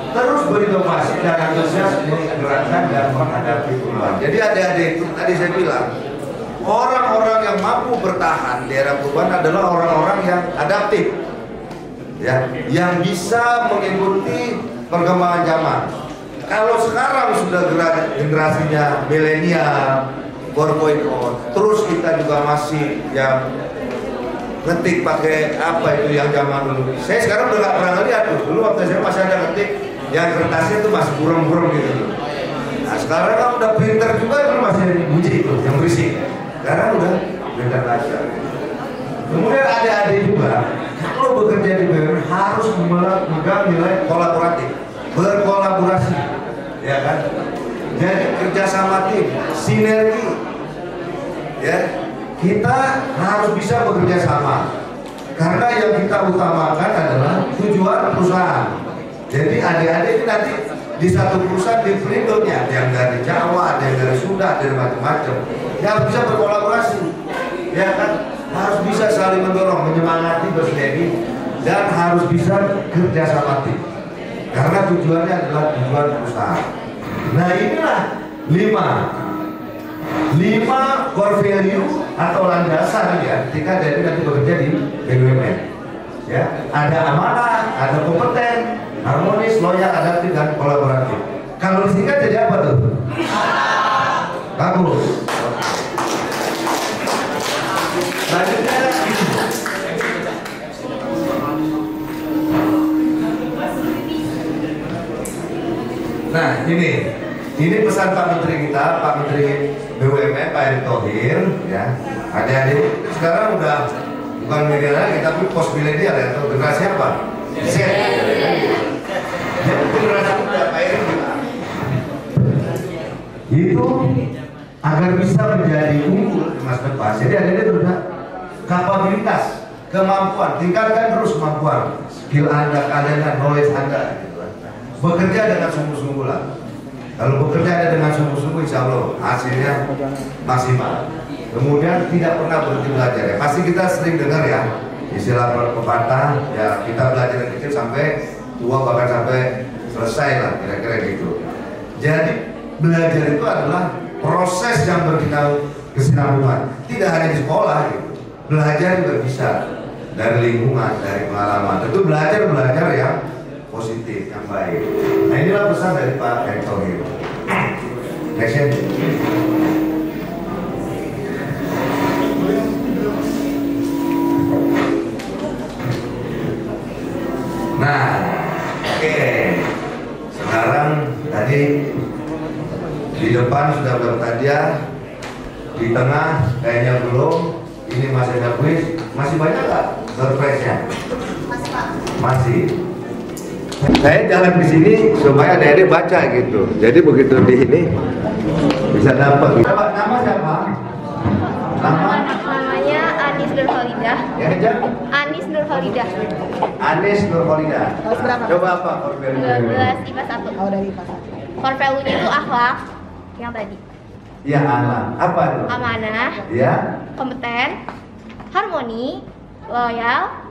D: terus berinovasi dan antusias menggerakkan dan menghadapi perubahan. Jadi adik-adik itu tadi saya bilang, orang-orang yang mampu bertahan di era perubahan adalah orang-orang yang adaptif, ya, yang bisa mengikuti perkembangan zaman. Kalau sekarang sudah generasinya milenial, 4.0, terus kita juga masih yang ngetik pakai apa itu yang zaman dulu. Saya sekarang udah gak pernah ngeliat tuh. Dulu waktu saya masih ada ngetik yang kertasnya tuh masih burem-burem gitu. Nah sekarang kan udah printer juga itu masih bunyi itu, yang berisik. Sekarang udah printer kaca. Kemudian adik-adik juga kalau bekerja di BUMN harus memegang nilai kolaboratif, berkolaborasi, ya kan? Jadi kerjasama tim, sinergi, ya. Kita harus bisa bekerja sama karena yang kita utamakan adalah tujuan perusahaan. Jadi adik-adik ini nanti di satu perusahaan di Pelindo-nya, yang dari Jawa, ada yang dari Sunda, dari macam-macam, yang bisa berkolaborasi, ya kan? Harus bisa saling mendorong, menyemangati, bersinergi, dan harus bisa kerja sama tim karena tujuannya adalah tujuan perusahaan. Nah inilah 5 core value atau landasan ya ketika dari nanti bekerja di BUMN. Ya, ada amanah, ada kompeten, harmonis, loyal, adaptif dan kolaboratif. Kalau disingkat jadi apa tuh? Bagus. Selanjutnya nah ini pesan Pak Menteri kita, Pak Menteri BUMN Pak Erick Thohir, ya. Adik-adik sekarang udah bukan milenial lagi, tapi post milenial ya, atau generasi apa? Z. Jadi generasi muda Pak Erick itu agar bisa menjadi unggul di masa depan. Jadi adik-adik sudah kapabilitas, kemampuan, tingkatkan terus kemampuan, skill Anda, kalian, knowledge Anda. Gitu. Bekerja dengan sungguh-sungguh lah. Kalau bekerja dengan sungguh-sungguh, insya Allah hasilnya maksimal. kemudian tidak pernah berhenti belajar ya. Pasti kita sering dengar ya istilah pepatah ya, kita belajar dari kecil sampai tua, bahkan sampai selesai lah, kira-kira gitu. Jadi belajar itu adalah proses yang berkesinambungan, tidak hanya di sekolah gitu. Belajar juga bisa dari lingkungan, dari pengalaman. Tentu belajar yang positif, yang baik. Nah inilah pesan dari Pak Erick Thohir. Next. Nah, oke. Sekarang tadi di depan sudah bertanya, di tengah kayaknya belum. Ini masih ada kuis. Masih banyak nggak surprise-nya? Masih Pak. Masih. Saya jalan di sini supaya adik-adik baca gitu. Jadi begitu di sini bisa dapat. Gitu. Nama siapa?
N: Namanya Anis Nurholidah.
D: Ya aja.
N: Anis Nurholidah.
D: Anis Nurholidah. Coba apa?
N: 12 IPA 1.
E: Oh, dari IPA 1.
N: Core value-nya itu akhlak yang tadi.
D: Ya, alam. Apa itu?
N: Amanah.
D: Ya.
N: Kompeten, harmoni, loyal,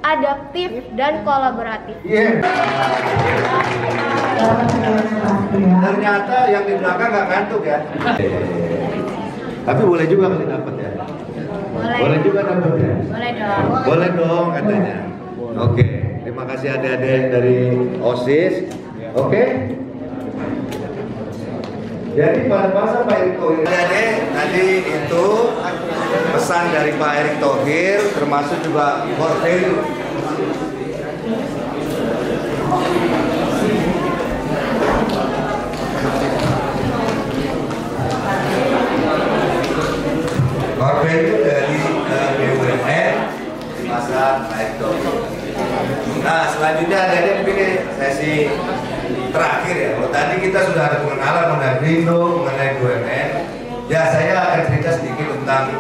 N: adaptif dan kolaboratif.
D: Iya. Ternyata yang di belakang nggak ngantuk ya. Tapi boleh juga kali dapat ya. Boleh juga dapat ya.
N: Boleh dong.
D: Boleh dong katanya. Oke, terima kasih adik-adik dari OSIS. Oke. Jadi pada masa Pak Erick Thohir, tadi itu pesan dari Pak Erick Thohir, termasuk juga core value. Core value dari BUMN di masa Pak Erick Thohir. Nah selanjutnya ada mungkin sesi terakhir ya. Kalau tadi kita sudah ada pengenalan mengenai Pelindo, mengenai BUMN. Ya saya akan cerita sedikit tentang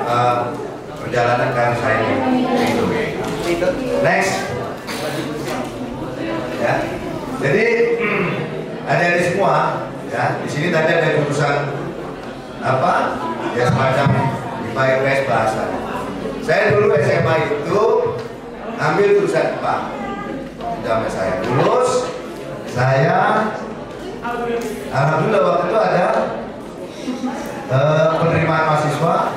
D: perjalanan karir saya di Pelindo. Next. Ya. Jadi adik-adik semua ya, di sini tadi ada jurusan apa? Ya semacam IPA IPS bahasa. Saya dulu SMA itu ambil jurusan IPA. Sampai saya lulus, saya alhamdulillah waktu itu ada penerimaan mahasiswa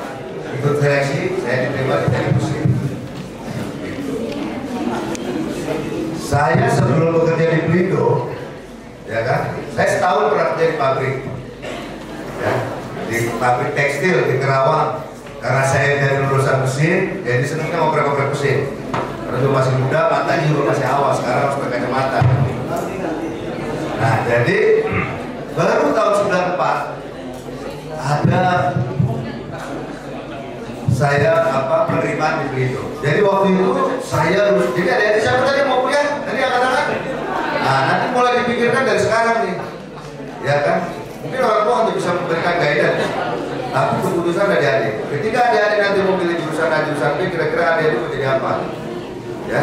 D: ikut seleksi, saya diterima di teknik mesin. Saya sebelum bekerja di Pelindo, ya kan, saya setahun pernah kerja di pabrik, ya, di pabrik tekstil di Kerawang. Karena saya dari lulusan mesin, jadi senangnya ngoprek-ngoprek mesin. Karena dulu masih muda, matanya juga masih awal, sekarang harus pakai kacamata. Nah, jadi baru tahun 94 ada saya penerimaan di Pelindo. Jadi waktu itu saya lulus. Jadi ada siapa tadi mau kuliah? Tadi angkat tangan. Nah, nanti mulai dipikirkan dari sekarang nih, ya kan? Mungkin orang tua untuk bisa memberikan guidance. Tapi keputusan dari adik. Ketika adik-adik nanti memilih jurusan A, jurusan B, kira-kira adik itu menjadi apa? Ya.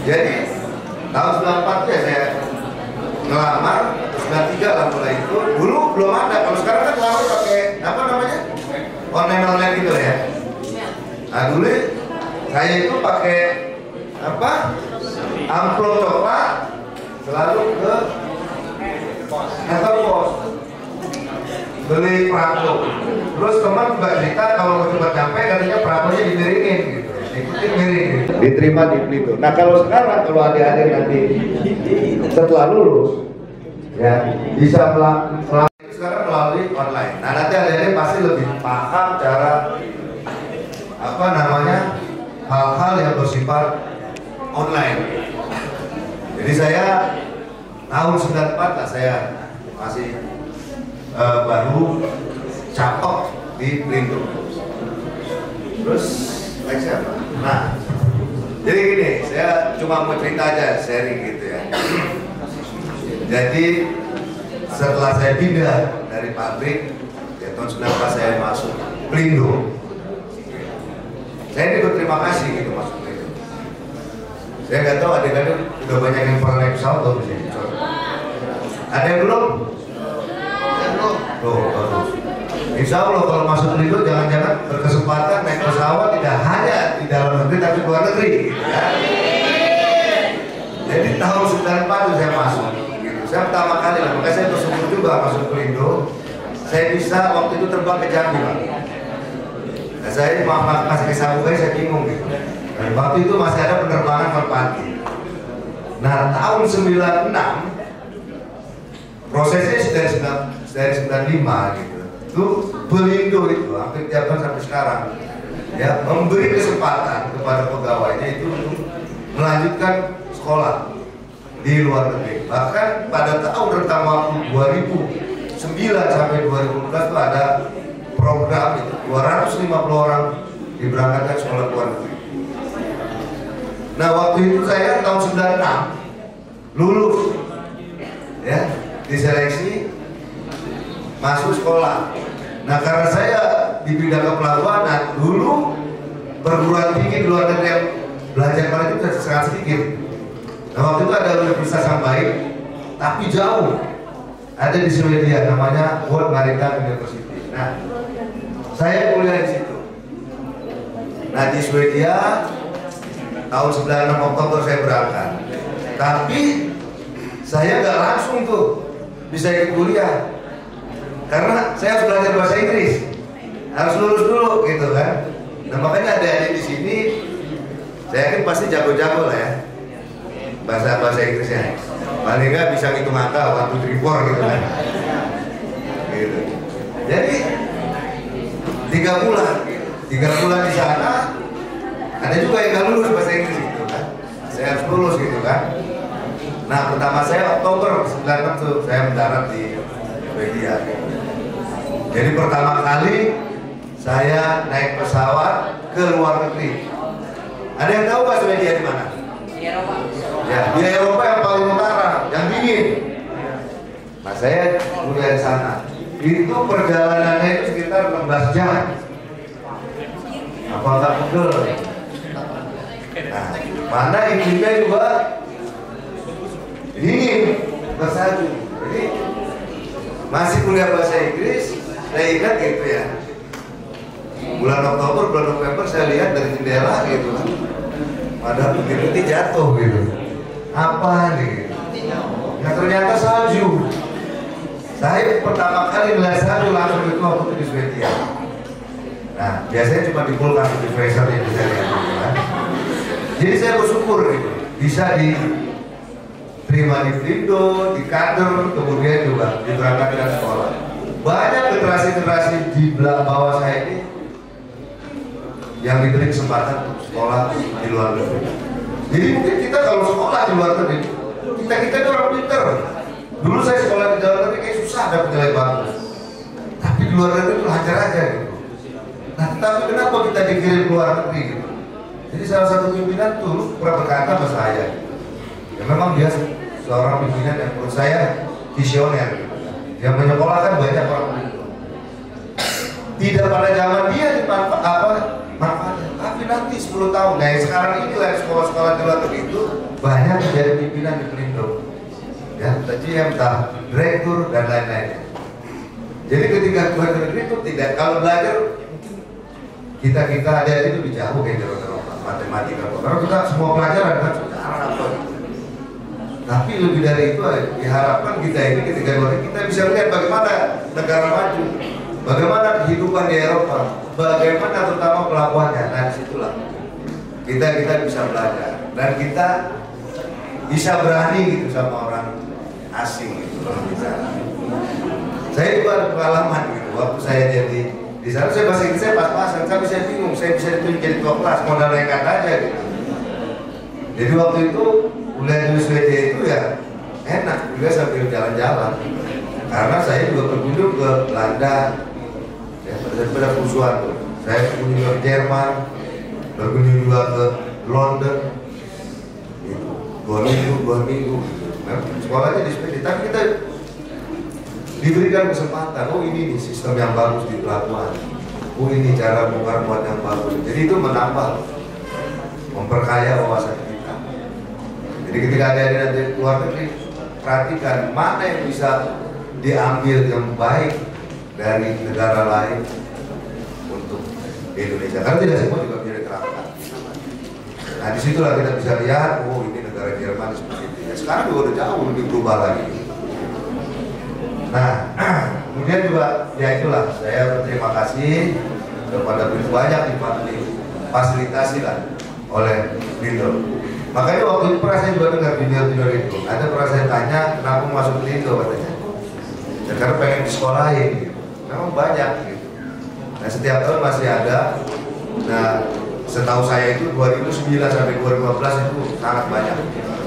D: Jadi tahun 94 ya saya ngelamar, 93 lah mulai itu. Dulu belum ada. Kalau sekarang kan ngelamar pakai apa namanya? Online gitu ya. Nah dulu saya itu pakai apa? Amplop coklat selalu ke kantor pos. Beli perangko. Terus teman juga cerita kalau mau cepat nyampe katanya perangkonya dimiringin gitu. Ikutin miring gitu. Diterima di Pelindo. Nah kalau sekarang kalau adik-adik nanti setelah lulus ya bisa melalui sekarang melalui online. Nah nanti adik-adik pasti lebih paham cara apa namanya hal-hal yang bersifat online. Jadi saya tahun 94 lah saya masih baru capok di Pelindo. Terus next apa? Nah, jadi gini, saya cuma mau cerita aja, sharing gitu ya. Jadi setelah saya pindah dari pabrik, ya tahun 19 saya masuk Pelindo. Saya ini berterima kasih gitu masuk Pelindo. Saya nggak tahu adik-adik udah banyak yang pernah naik pesawat atau di sini. Ada yang belum? Tuh, bagus. Insya Allah kalau masuk Pelindo jangan-jangan berkesempatan naik pesawat tidak hanya di dalam negeri tapi luar negeri, gitu ya. Jadi tahun 94 saya masuk, gitu. Saya pertama kali lah, makanya saya bersyukur juga masuk Pelindo. Saya bisa waktu itu terbang ke Jambi, Pak. Nah, saya masih ke Sabugai, saya bingung gitu. Dan waktu itu masih ada penerbangan merpati. Nah, tahun 96 prosesnya dari 95 gitu. Itu Pelindo itu hampir tiap tahun sampai sekarang ya memberi kesempatan kepada pegawainya itu untuk melanjutkan sekolah di luar negeri. Bahkan pada tahun rentang waktu 2009 sampai 2015 itu ada program itu 250 orang diberangkatkan sekolah luar negeri. Nah, waktu itu saya tahun 96 lulus ya, diseleksi masuk sekolah. Nah, karena saya di bidang kepelabuhanan dulu perguruan tinggi di luar negeri yang belajar maritime itu sangat sedikit. Nah, waktu itu ada Universitas yang baik tapi jauh, ada di Swedia namanya World Maritime University. Nah, saya kuliah di situ. Nah, di Swedia tahun 96 Oktober saya berangkat. Tapi saya nggak langsung tuh bisa ikut kuliah karena saya harus belajar bahasa Inggris, harus lulus dulu gitu kan. Nah, makanya ada di sini saya yakin pasti jago-jago lah ya bahasa Inggrisnya, paling nggak bisa ngitung angka 1, 2, 3, 4 gitu kan gitu. Jadi 3 bulan di sana ada juga yang nggak lulus bahasa Inggris gitu kan, saya harus lulus gitu kan. Nah, pertama saya Oktober 96 tuh saya mendarat di Swedia. Jadi pertama kali saya naik pesawat ke luar negeri. Ada yang tahu Pak Swedia di mana? Di Eropa. Ya, di Eropa yang paling utara, yang dingin. Nah, saya kuliah di sana. Itu perjalanannya itu sekitar 16 jam. Apakah pegel? Nah, mana iklimnya juga dingin, bersalju. Jadi masih kuliah bahasa Inggris. Saya ingat gitu ya, bulan Oktober, bulan November saya lihat dari jendela gitu kan, ada putih-putih jatuh gitu. Apa nih? Nah, ternyata salju. Saya pertama kali melihat salju langsung itu waktu di Swedia. Nah, biasanya cuma di kulkas di freezer yang bisa lihat gitu kan. Jadi saya bersyukur gitu, bisa diterima di Pelindo, di kader, kemudian juga diberangkatkan ke sekolah. Banyak generasi-generasi di bawah saya ini yang diberi kesempatan untuk sekolah di luar negeri. Jadi mungkin kita kalau sekolah di luar negeri, kita itu orang pinter. Dulu saya sekolah di luar negeri kayak susah dapat nilai bagus, tapi di luar negeri itu lancar aja gitu. Nah, tapi kenapa kita dikirim ke luar negeri gitu? Jadi salah satu pimpinan tuh pernah berkata sama saya, ya memang dia seorang pimpinan yang menurut saya visioner gitu. Yang menyekolahkan banyak orang Pelindo. Tidak pada zaman dia manfaatnya, tapi nanti 10 tahun. Nah, sekarang ini lah sekolah-sekolah di luar negeri itu banyak menjadi pimpinan di Pelindo. Ya, TCM, direktur dan lain-lain. Jadi ketika keluar negeri itu tidak, kalau belajar kita ada itu lebih jauh kayak Eropa, matematika. Karena kita semua pelajaran kan sejarah apa gitu. Tapi lebih dari itu diharapkan kita ini ketika luar kita bisa lihat bagaimana negara maju, bagaimana kehidupan di Eropa, bagaimana terutama pelabuhannya. Nah, disitulah kita bisa belajar dan kita bisa berani gitu sama orang asing gitu kalau bicara. Saya juga ada pengalaman gitu waktu saya jadi di sana, saya bahasa Inggris saya pas-pasan, tapi saya bingung, saya bisa ditunjuk jadi ketua kelas, modal nekat aja gitu. Jadi waktu itu kuliah di Swedia itu ya enak juga sambil jalan-jalan, karena saya juga berkunjung ke Belanda ya, pada kerusuhan tuh. Saya berkunjung ke Jerman, berkunjung juga ke London gitu. 2 minggu nah, sekolahnya di Swedia, tapi kita diberikan kesempatan, oh ini nih sistem yang bagus di pelabuhan, oh ini cara bongkar muat yang bagus. Jadi itu menambah, memperkaya wawasan kita. Jadi ketika ada di luar negeri, perhatikan mana yang bisa diambil yang baik dari negara lain untuk di Indonesia. Karena tidak semua juga bisa diterapkan. Nah disitulah kita bisa lihat, oh ini negara Jerman seperti itu. Ya, sekarang juga udah jauh lebih berubah lagi. Nah kemudian juga ya itulah saya berterima kasih kepada banyak difasilitasi lah oleh Pelindo. Makanya waktu itu pernah saya juga dengar video itu, ada pernah saya tanya kenapa masuk Pelindo katanya. Ya, karena pengen disekolahin gitu. Memang banyak gitu. Nah setiap tahun masih ada. Nah setahu saya itu 2009 sampai 2015 itu sangat banyak.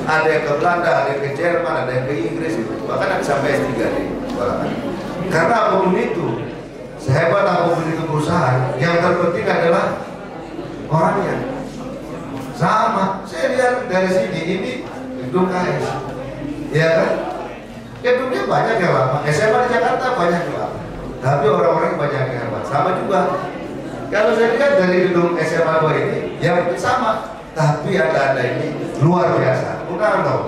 D: Ada yang ke Belanda, ada yang ke Jerman, ada yang ke Inggris gitu. Bahkan ada sampai S3 di sekolah. Karena apapun itu, sehebat apapun itu perusahaan, yang terpenting adalah orangnya. Sama, saya lihat dari sini ini gedung KS, ya kan? Gedungnya banyak yang lama, SMA di Jakarta banyak yang lama, tapi orang-orang banyak yang hebat. Sama juga, kalau saya lihat dari gedung SMA 2 ini, ya mungkin sama, tapi ada ini luar biasa. Bukan dong?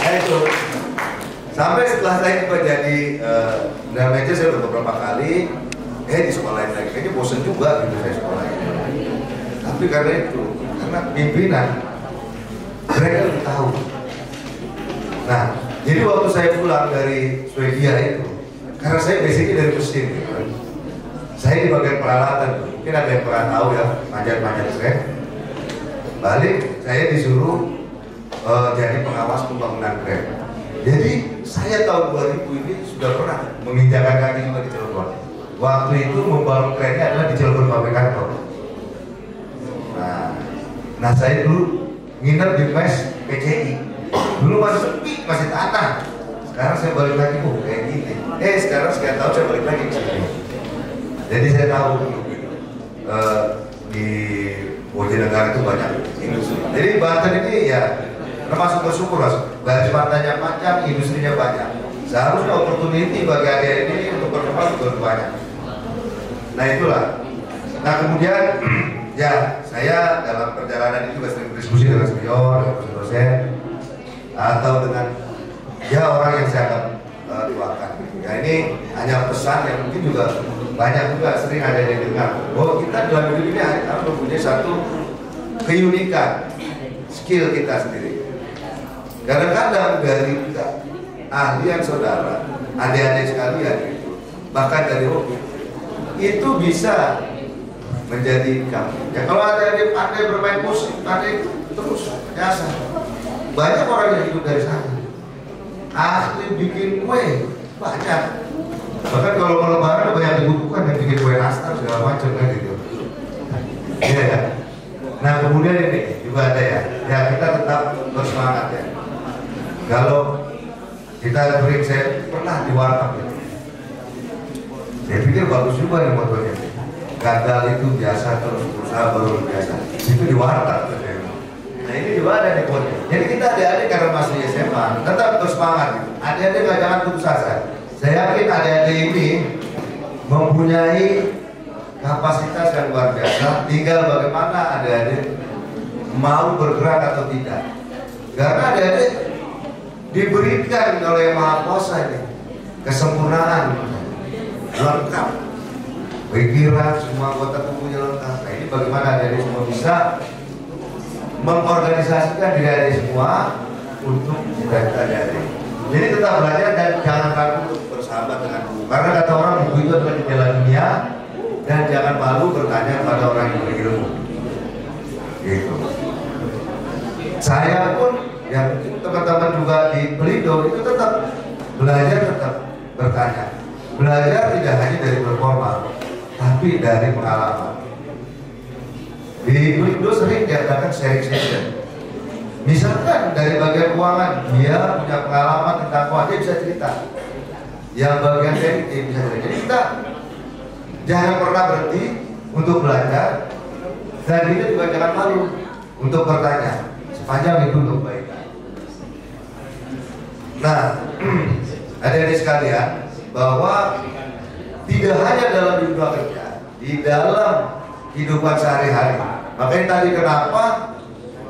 D: Nah itu, sampai setelah saya menjadi manajer, saya udah beberapa kali di sekolahin lagi, kayaknya bosan juga gitu saya sekolahin. Tapi karena itu, karena pimpinan mereka lebih tahu. Nah, jadi waktu saya pulang dari Swedia itu, karena saya basicnya dari mesin gitu. Saya di bagian peralatan, mungkin ada yang pernah tahu ya, manjat-manjat saya. Balik, saya disuruh jadi pengawas pembangunan kren. Jadi saya tahun 2000 ini sudah pernah menginjakan kaki juga di Cilegon. Waktu itu membangun kerennya adalah di Cilegon Fabrikator. Nah saya dulu nginep di mes PCI. Dulu masih sepi, masih tanah. Sekarang saya balik lagi, kayak gini. Sekarang sekian tahun saya balik lagi ke sini. Jadi saya tahu di Bojonegoro itu banyak industri. Jadi Banten ini ya termasuk bersyukur mas. Garis pantainya panjang, industrinya banyak. Seharusnya opportunity bagi adik ini untuk berkembang juga banyak. Nah itulah. Nah kemudian ya saya dalam perjalanan ini juga sering berdiskusi dengan senior, dengan dosen, atau dengan ya orang yang saya akan tuakan. Ya ini hanya pesan yang mungkin juga banyak juga sering ada yang dengar. Bahwa kita dalam hidup ini harus mempunyai satu keunikan skill kita sendiri. Kadang-kadang dari ahlian saudara, adik-adik sekalian gitu, bahkan dari hobi itu bisa menjadi kamu. Ya kalau ada yang pandai bermain musik, pandai terus biasa. Banyak orang yang hidup dari sana. Ahli bikin kue banyak. Bahkan kalau mau lebaran banyak dibutuhkan yang bikin kue nastar segala macam kan gitu. Iya ya. Nah kemudian ini juga ada ya. Ya kita tetap bersemangat ya. Kalau kita break, saya pernah di warteg gitu. Saya pikir bagus juga nih motonya. Gagal itu biasa, terus berusaha baru biasa. Itu di warteg. Nah ini juga ada nih poinnya. Jadi kita adik-adik karena masih SMA tetap bersemangat gitu. Adik-adik jangan putus asa. Saya yakin adik-adik ini mempunyai kapasitas yang luar biasa. Tinggal bagaimana adik-adik mau bergerak atau tidak. Karena adik-adik diberikan oleh Maha Kuasa ini kesempurnaan lengkap, pikiran semua anggota tubuhnya lengkap. Nah ini bagaimana adik-adik semua bisa mengorganisasikan diri adik semua untuk cita-cita adik. Jadi tetap belajar dan jangan ragu bersahabat dengan buku. Karena kata orang buku itu adalah jendela dunia dan jangan malu bertanya pada orang yang berilmu. Gitu. Saya pun yang teman-teman juga di Pelindo itu tetap belajar, tetap bertanya. Belajar tidak hanya dari berformal, tapi dari pengalaman. Di Pelindo sering diadakan sharing session. Misalkan dari bagian keuangan, dia punya pengalaman tentang keuangan, dia bisa cerita. Yang bagian teknik dia bisa cerita. Jadi kita jangan pernah berhenti untuk belajar, dan kita juga jangan malu untuk bertanya. Sepanjang itu untuk kebaikan. Nah, adik-adik sekalian, bahwa tidak hanya dalam dunia kerja, di dalam kehidupan sehari-hari. Makanya tadi kenapa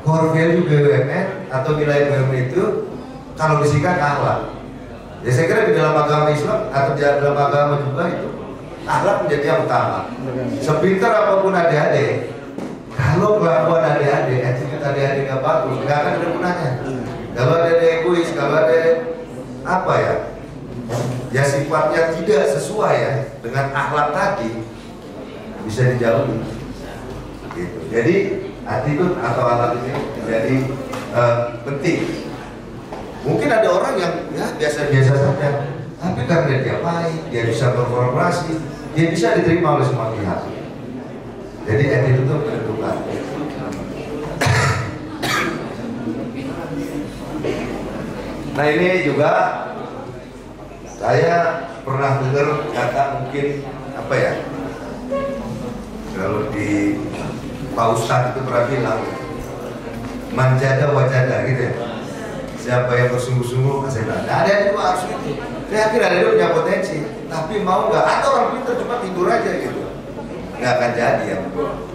D: core value BUMN atau nilai BUMN itu kalau disingkat akhlak. Ya saya kira di dalam agama Islam atau di dalam agama juga itu akhlak menjadi yang utama. Sepintar apapun adik-adik, kalau kelakuan adik-adik, attitude adik-adik nggak bagus, nggak akan ada gunanya. Kalau ada egois, kalau ada apa ya sifatnya tidak sesuai ya dengan akhlak tadi, bisa dijauhi. Gitu. Jadi attitude atau akhlak ini menjadi penting. Mungkin ada orang yang ya biasa-biasa saja, tapi karena dia baik, dia bisa berkolaborasi, dia bisa diterima oleh semua pihak. Jadi attitude itu menentukan. Nah ini juga saya pernah dengar kata mungkin apa ya? Kalau di Pak Ustadz itu pernah bilang manjada wajada gitu ya. Siapa yang bersungguh-sungguh kasih bilang. Nah, ada juga harus itu. Saya yakin ada dia punya potensi, tapi mau nggak? Atau orang pintar cuma tidur aja gitu, nggak akan jadi ya.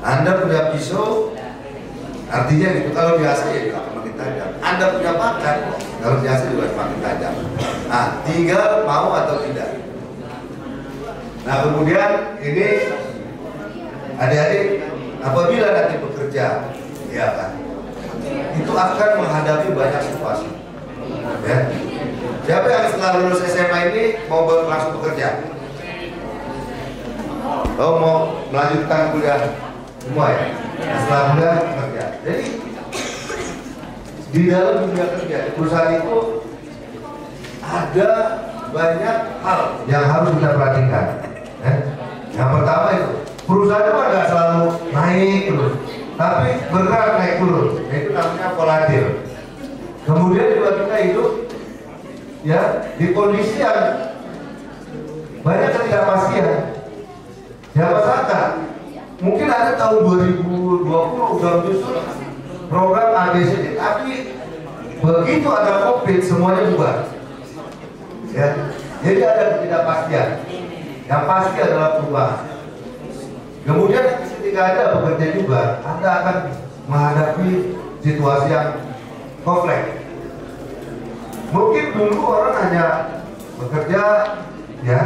D: Anda punya pisau, artinya gitu. Kalau biasa ya juga semakin tajam. Anda punya bakat, kalau biasa juga semakin tajam. Nah, tinggal mau atau tidak. Nah, kemudian ini adik-adik apabila nanti bekerja, ya kan, itu akan menghadapi banyak situasi. Ya. Siapa yang setelah lulus SMA ini mau langsung bekerja? Oh, mau melanjutkan kuliah semua ya? Nah, setelah kuliah bekerja. Jadi di dalam dunia kerja di perusahaan itu ada banyak hal yang harus kita perhatikan. Ya. Yang pertama itu perusahaan itu nggak selalu naik terus, tapi bergerak naik turun. Itu namanya volatil. Kemudian juga kita hidup ya di kondisi yang banyak ketidakpastian. Siapa sangka mungkin ada tahun 2020 udah menyusun program ABCD, tapi begitu ada COVID semuanya bubar. Ya, jadi ada ketidakpastian. Yang pasti adalah perubahan. Kemudian ketika Anda bekerja juga, Anda akan menghadapi situasi yang kompleks. Mungkin dulu orang hanya bekerja, ya,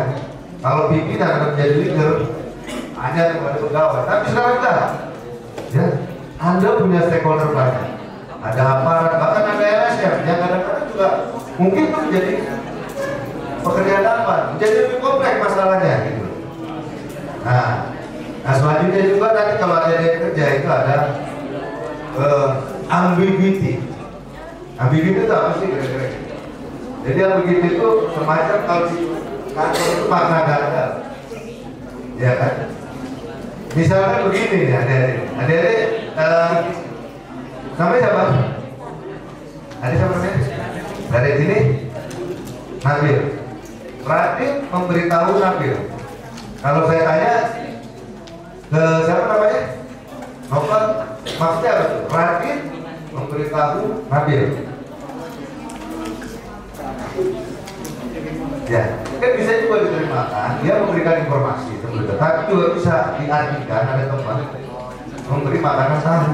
D: kalau pimpinan atau menjadi leader hanya kepada pegawai. Tapi sekarang enggak, ya, Anda punya stakeholder banyak. Ada aparat, bahkan ada LSM yang kadang-kadang juga mungkin itu menjadi pekerjaan apa, menjadi lebih kompleks masalahnya, gitu. Nah, selanjutnya juga nanti kalau ada yang kerja itu ada ambiguity. Ambiguity itu apa sih kira-kira? Jadi ambiguity itu semacam kalau di kantor itu makna gagal, ya kan? Misalnya begini nih, adik-adik, namanya siapa? Adik siapa namanya? Dari sini, Nabil. Radit memberitahu Nabil. Kalau saya tanya ke siapa namanya? Novel, maksudnya apa tuh? Radit memberitahu Nabil. Ya, kan bisa juga diterjemahkan. Dia memberikan informasi sebelumnya, tapi juga bisa diartikan ada tempat memberi makanan tahu.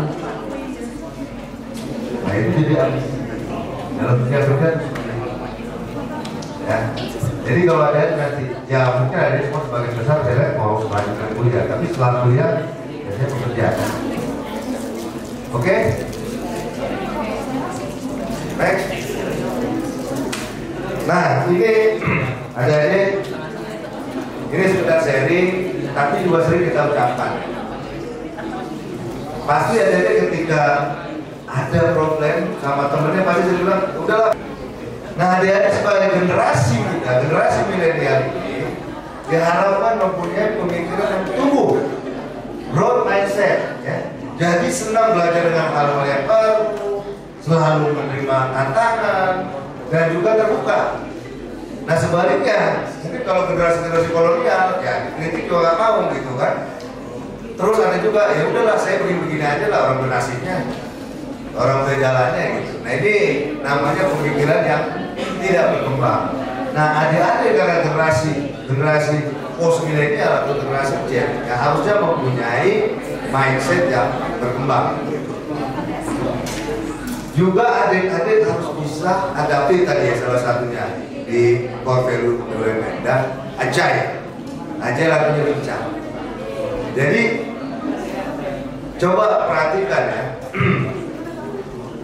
D: Nah itu jadi dalam dunia kerja. Ya, jadi kalau ada nanti, ya mungkin ada semua sebagian besar saya lihat mau melanjutkan kuliah, tapi setelah kuliah biasanya bekerja. Oke? Next. Nah ini ini sekedar sharing, tapi juga sering kita ucapkan. Pasti ada ketika ada problem sama temennya pasti saya bilang udahlah. Nah adik-adik sebagai generasi muda, generasi milenial ini diharapkan mempunyai pemikiran yang tumbuh, growth mindset, ya. Jadi senang belajar dengan hal-hal yang baru, selalu menerima tantangan dan juga terbuka. Nah sebaliknya, mungkin kalau generasi kolonial, ya kritik juga nggak mau gitu kan. Terus ada juga, ya udahlah saya begini-begini aja lah, orang bernasibnya, orang berjalannya gitu. Nah ini namanya pemikiran yang tidak berkembang. Nah adik-adik karena generasi post milenial atau generasi Z yang harusnya mempunyai mindset yang berkembang. Juga adik-adik harus bisa adaptif tadi ya salah satunya di di core value BUMN dan agile artinya lincah. Jadi coba perhatikan ya,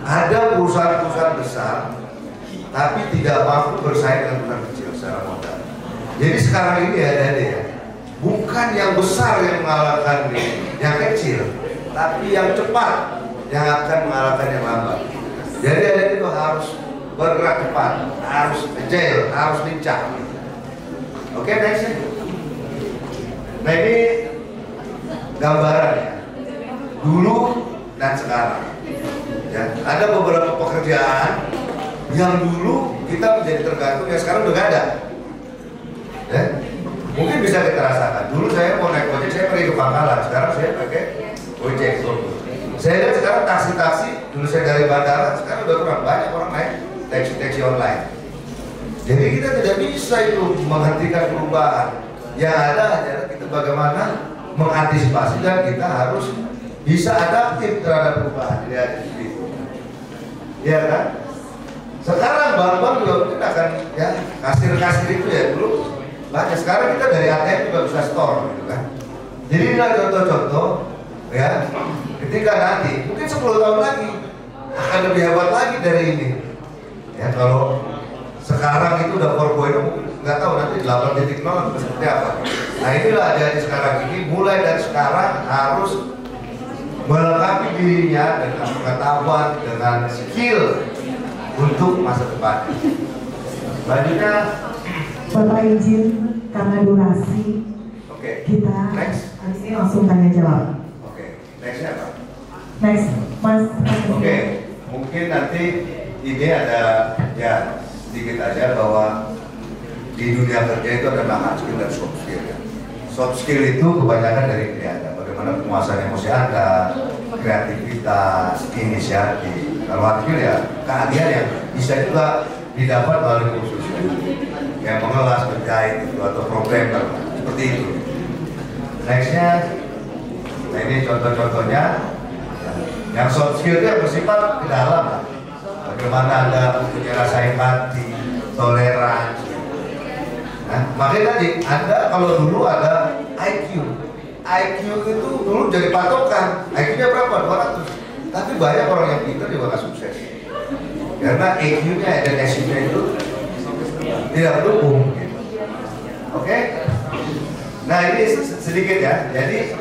D: ada perusahaan-perusahaan besar tapi tidak mampu bersaing dengan perusahaan kecil secara modal. Jadi sekarang ini ada ya, bukan yang besar yang mengalahkan yang kecil, tapi yang cepat yang akan mengalahkan yang lambat. Jadi ada itu harus bergerak cepat, harus agile, harus lincah. Oke, next. Nah ini gambarannya dulu dan sekarang. Ya, ada beberapa pekerjaan yang dulu kita menjadi tergantung, yang sekarang udah gak ada. Ya, mungkin bisa kita rasakan. Dulu saya mau naik ojek, saya pergi ke Pangkalan. Sekarang saya pakai ojek. Saya lihat sekarang taksi-taksi, dulu saya dari bandara, sekarang udah kurang banyak orang naik taksi online. Jadi kita tidak bisa itu menghentikan perubahan. Yang ada adalah kita bagaimana mengantisipasi dan kita harus bisa adaptif terhadap perubahan. Ya, itu. Ya kan? Sekarang bank-bank juga mungkin akan ya kasir-kasir itu ya dulu banyak. Sekarang kita dari ATM juga bisa store gitu kan. Jadi inilah contoh-contoh ya. Ketika nanti mungkin 10 tahun lagi akan lebih hebat lagi dari ini. Ya kalau sekarang itu udah 4.0 nggak tahu nanti 8.0 seperti apa. Nah inilah adik-adik sekarang ini mulai dari sekarang harus melengkapi dirinya dengan pengetahuan, dengan skill untuk masa depan. Selanjutnya,
C: Bapak izin karena durasi, kita habis ini langsung tanya jawab.
D: Nextnya apa?
C: Next, Mas.
D: Oke, mungkin nanti ini ada ya sedikit aja bahwa di dunia kerja itu ada hard skill dan soft skill ya. Soft skill itu kebanyakan dari ini ada bagaimana penguasaan emosi Anda, kreativitas, inisiatif. Kalau hard skill ya keahlian yang bisa juga didapat melalui kursus yang mengelas, berjahit itu atau programmer seperti itu. Nextnya, nah ini contoh-contohnya. Yang soft skill itu yang bersifat ke dalam lah. Bagaimana Anda punya rasa empati, toleransi. Nah, makanya tadi Anda kalau dulu ada IQ itu dulu jadi patokan. IQ-nya berapa? 200. Tapi banyak orang yang pintar juga gak sukses. Karena IQ-nya dan SQ-nya itu tidak mendukung. Gitu. Oke? Nah ini sedikit ya. Jadi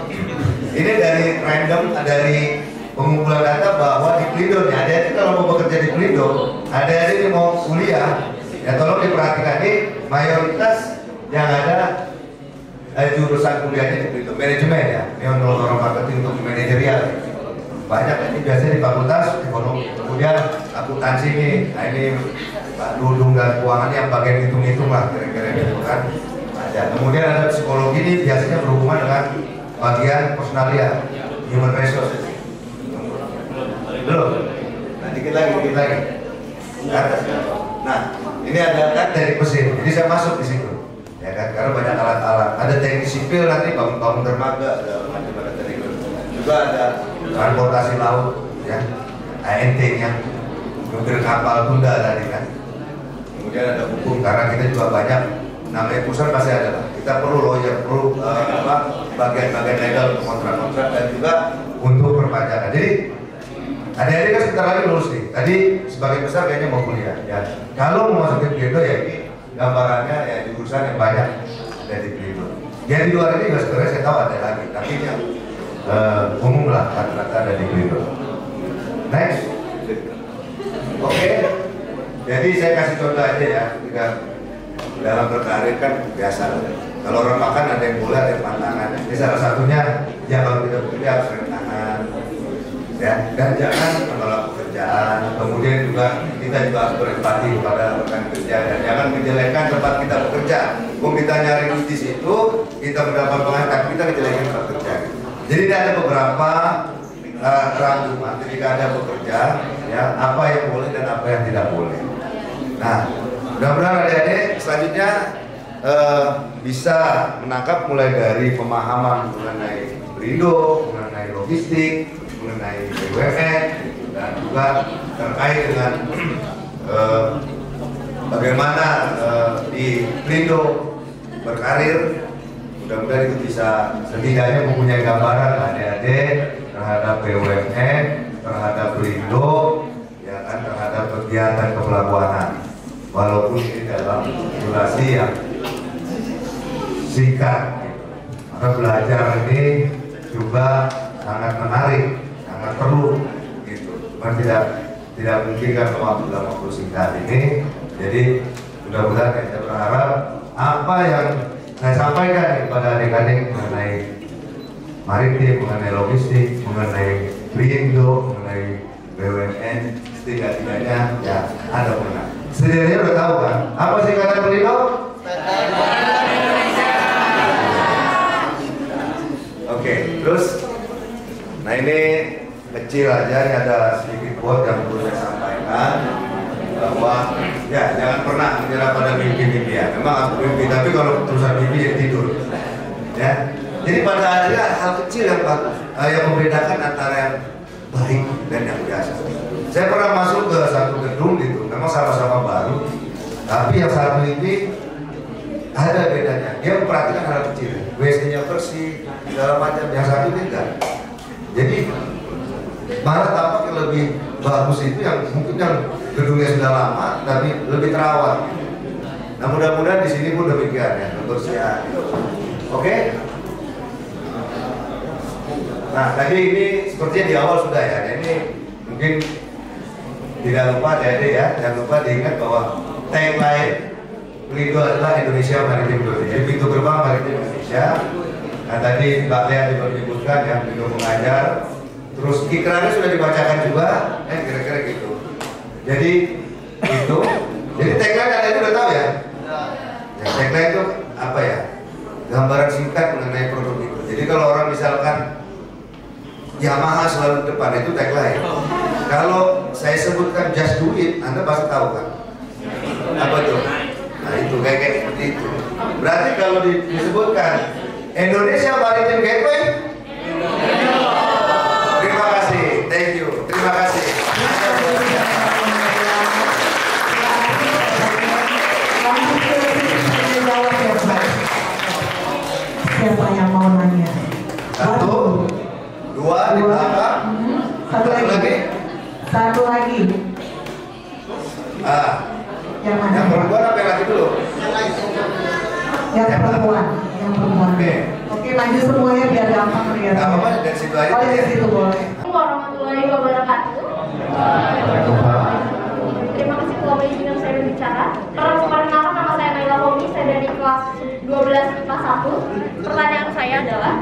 D: ini dari random, dari pengumpulan data bahwa di Pelindo nih, adik-adik kalau mau bekerja di Pelindo, adik-adik mau kuliah, ya tolong diperhatikan nih mayoritas yang ada jurusan kuliahnya di Pelindo, manajemen ya, neurologi marketing untuk manajerial. Banyak ini biasanya di fakultas ekonomi, kemudian akuntansi nih, nah ini Pak Dudung dan keuangan yang bagian hitung-hitung lah kira-kira gitu kan. Ada. Kemudian ada psikologi ini biasanya berhubungan dengan bagian personalia, human resources. Belum. Nah, dikit lagi. Nah, ini ada kan dari mesin. Jadi saya masuk di situ. Ya kan, karena banyak alat-alat. Ada teknik sipil nanti bangun dermaga, ada macam-macam teknik. Juga ada transportasi laut, ya. ANT-nya, supir kapal tunda tadi kan. Kemudian ada hukum karena kita juga banyak namanya perusahaan pasti ada lah. Kita perlu lawyer, perlu bagian-bagian legal untuk kontrak-kontrak dan juga untuk perpajakan. Jadi adik-adik kan sebentar lagi lulus nih. Tadi sebagian besar kayaknya mau kuliah ya. Kalau mau masuk ke Pelindo ya ini gambarannya ya jurusan yang banyak dari Pelindo. Ya di luar ini juga sebenarnya saya tahu ada lagi, tapi yang umum lah rata-rata ada di Pelindo. Next. Oke. Jadi saya kasih contoh aja ya. Ketika dalam berkarir kan biasa. Kalau orang makan ada yang boleh, ada yang pantangan. Ini salah satunya ya kalau kita bekerja harus rem tangan. Ya, dan jangan menolak pekerjaan. Kemudian juga kita juga harus berempati kepada rekan kerja dan jangan menjelekkan tempat kita bekerja. Kalau kita nyari di situ, kita mendapat pengangkat, kita menjelekkan tempat kerja. Jadi ada beberapa rangkuman ketika ada bekerja, ya apa yang boleh dan apa yang tidak boleh. Nah, mudah-mudahan adik-adik selanjutnya bisa menangkap mulai dari pemahaman mengenai Pelindo, mengenai logistik, mengenai BUMN dan juga terkait dengan bagaimana di Pelindo berkarir. Mudah-mudahan itu bisa setidaknya mempunyai gambaran adik-adik terhadap BUMN, terhadap Pelindo, ya kan, terhadap kegiatan kepelabuhanan. Walaupun ini dalam durasi yang singkat, maka belajar ini juga sangat menarik, sangat perlu, gitu. Cuma tidak mungkin kan dalam waktu singkat ini. Jadi mudah-mudahan saya berharap apa yang saya sampaikan kepada adik-adik mengenai maritim, mengenai logistik, mengenai Pelindo, mengenai BUMN, setidaknya ya ada pernah. Setidaknya udah tahu kan? Apa sih kata Pelindo? Oke, terus, nah ini kecil aja, ini ada sedikit quote yang perlu saya sampaikan. Bahwa ya jangan pernah menyerah pada mimpi-mimpi ya. Memang aku mimpi, tapi kalau terusan mimpi jadi tidur. Ya. Jadi pada akhirnya hal kecil yang bagus, yang membedakan antara yang baik dan yang biasa. Saya pernah masuk ke satu gedung gitu, memang sama-sama baru, tapi yang satu ini ada bedanya. Dia memperhatikan hal kecil, WC-nya bersih, segala macam. Yang satu ini enggak. Jadi malah tampak yang lebih bagus itu yang mungkin yang gedungnya sudah lama tapi lebih terawat. Nah mudah-mudahan di sini pun demikian ya, kebersihan. Oke? Nah tadi ini sepertinya di awal sudah ya. Nah, ini mungkin tidak lupa ya, jangan lupa diingat bahwa tagline Pelindo adalah Indonesia Maritim Dunia. Jadi pintu gerbang maritim Indonesia. Nah tadi Mbak Lea juga menyebutkan ya, Pelindo mengajar. Terus iklannya sudah dibacakan juga, kira-kira gitu. Jadi itu, jadi tagline Anda itu udah tahu ya? Ya tagline itu apa ya? Gambaran singkat mengenai produk itu. Jadi kalau orang misalkan Yamaha selalu depan itu tagline. Kalau saya sebutkan just do it, Anda pasti tahu kan? Apa tuh? Nah itu kayak seperti itu. Berarti kalau disebutkan Indonesia Maritim Gateway. Terima kasih, thank you, terima kasih.
C: Siapa yang mau nanya?
D: Satu, dua, di belakang.
C: Satu lagi. Satu lagi. Yang mana?
D: Yang perempuan apa yang laki dulu?
C: Yang perempuan. Yang perempuan. Oke, maju semuanya biar gampang lihat.
D: Gak apa-apa, dari situ aja.
C: Oh, dari situ boleh.
N: Warahmatullahi wabarakatuh. Terima kasih kepada izinkan saya berbicara. Perkenalkan, nama saya Naila Homi, saya dari kelas 12 IPA 1. Pertanyaan saya adalah,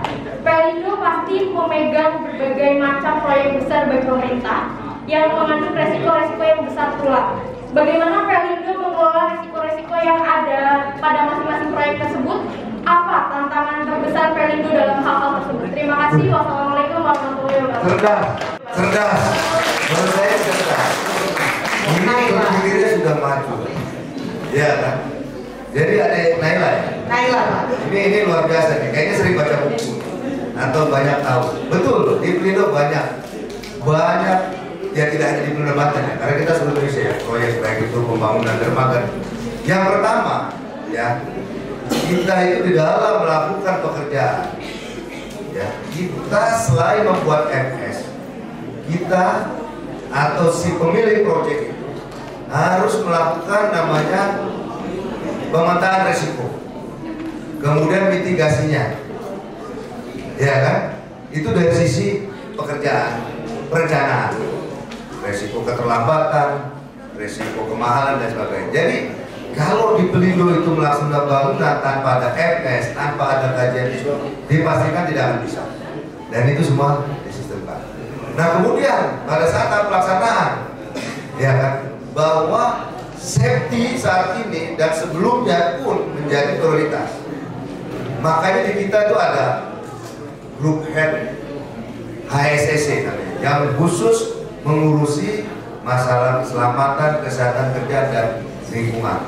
N: Pelindo pasti memegang berbagai macam proyek besar bagi pemerintah yang mengandung resiko-resiko yang besar pula. Bagaimana Pelindo mengelola resiko-resiko yang ada pada masing-masing proyek tersebut? Apa tantangan terbesar Pelindo dalam hal-hal tersebut? Terima kasih. Wassalamualaikum warahmatullahi wabarakatuh.
D: Cerdas. Menurut saya cerdas. Ini berpikirnya sudah maju. Iya kan? Jadi ada Naila ya?
C: Naila Pak.
D: Ini luar biasa nih. Kayaknya sering baca buku atau banyak tahu. Betul, di Pelindo banyak ya tidak hanya di Pelindo Banten ya, karena kita seluruh Indonesia ya, proyek baik itu pembangunan dermaga. Yang pertama ya, kita itu di dalam melakukan pekerjaan ya, kita selain membuat MS, kita atau si pemilik proyek itu harus melakukan namanya pemetaan risiko, kemudian mitigasinya, ya kan? Itu dari sisi pekerjaan, perencanaan, risiko keterlambatan, risiko kemahalan dan sebagainya. Jadi kalau di Pelindo itu melaksanakan bangunan tanpa ada MS, tanpa ada kajian itu, dipastikan tidak akan bisa. Dan itu semua disistemkan. Nah kemudian pada saat pelaksanaan, ya kan, bahwa safety saat ini dan sebelumnya pun menjadi prioritas. Makanya di kita itu ada group head HSCC namanya, yang khusus mengurusi masalah keselamatan, kesehatan kerja dan lingkungan.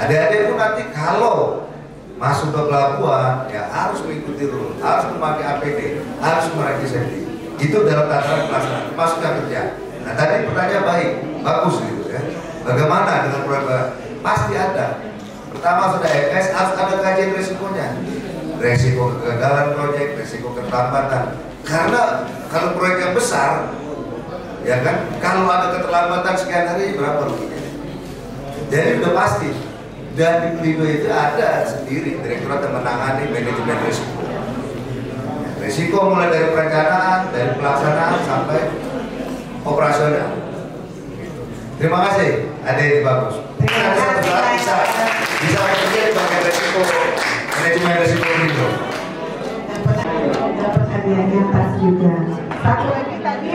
D: Adik-adik pun nanti kalau masuk ke pelabuhan ya harus mengikuti rule, harus memakai APD, harus memakai safety. Itu dalam tataran pelaksanaan, termasuk yang kerja. Nah tadi pertanyaan baik, bagus gitu ya. Bagaimana dengan proyek? Pasti ada. Pertama sudah MS, harus ada kajian risikonya. Risiko kegagalan proyek, risiko keterlambatan. Karena kalau proyeknya besar, ya kan, kalau ada keterlambatan sekian hari berapa ruginya? Jadi udah pasti. Dan di Pelindo itu ada sendiri Direktorat yang menangani manajemen risiko. Risiko mulai dari perencanaan, dari pelaksanaan sampai operasional. Terima kasih, ada ini bagus. Bisa bekerja di bagian risiko, manajemen risiko Pelindo.
C: Dapat hadiahnya pas juga. Satu lagi tadi.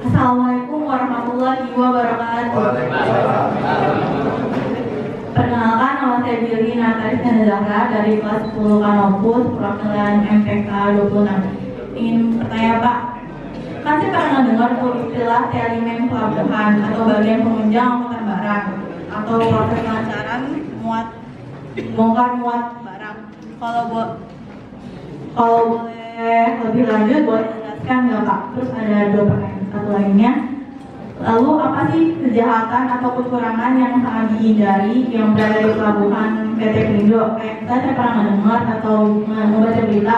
E: Assalamualaikum warahmatullahi wabarakatuh. Perkenalkan, nama saya Billy Nataris Zahra dari kelas 10 Kanopus, perwakilan MPK 26. Ingin bertanya Pak, kan saya pernah dengar tuh istilah telimen pelabuhan atau bagian penunjang angkutan barang atau proses lancaran bongkar muat barang. Kalau boleh lebih lanjut, boleh jelaskan nggak Pak? Terus ada 2 pertanyaan, satu lainnya. Lalu apa sih kejahatan atau kekurangan yang sangat dihindari yang berada di pelabuhan PT Pelindo? Kayak saya pernah mendengar atau membaca berita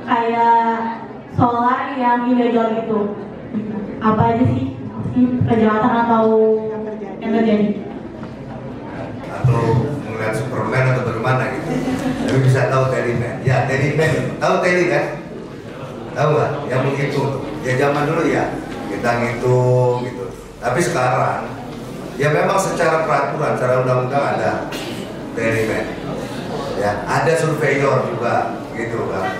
E: kayak solar yang ilegal itu. Apa aja sih kejahatan atau yang terjadi?
D: Atau melihat Superman atau bagaimana gitu. Tapi bisa tahu Teliman. Ya Teliman, tahu Teli kan? Tahu nggak? Yang menghitung. Ya zaman dulu ya kita ngitung gitu. Tapi sekarang ya memang secara peraturan, secara undang-undang ada Teliman. Ya ada surveyor juga gitu kan.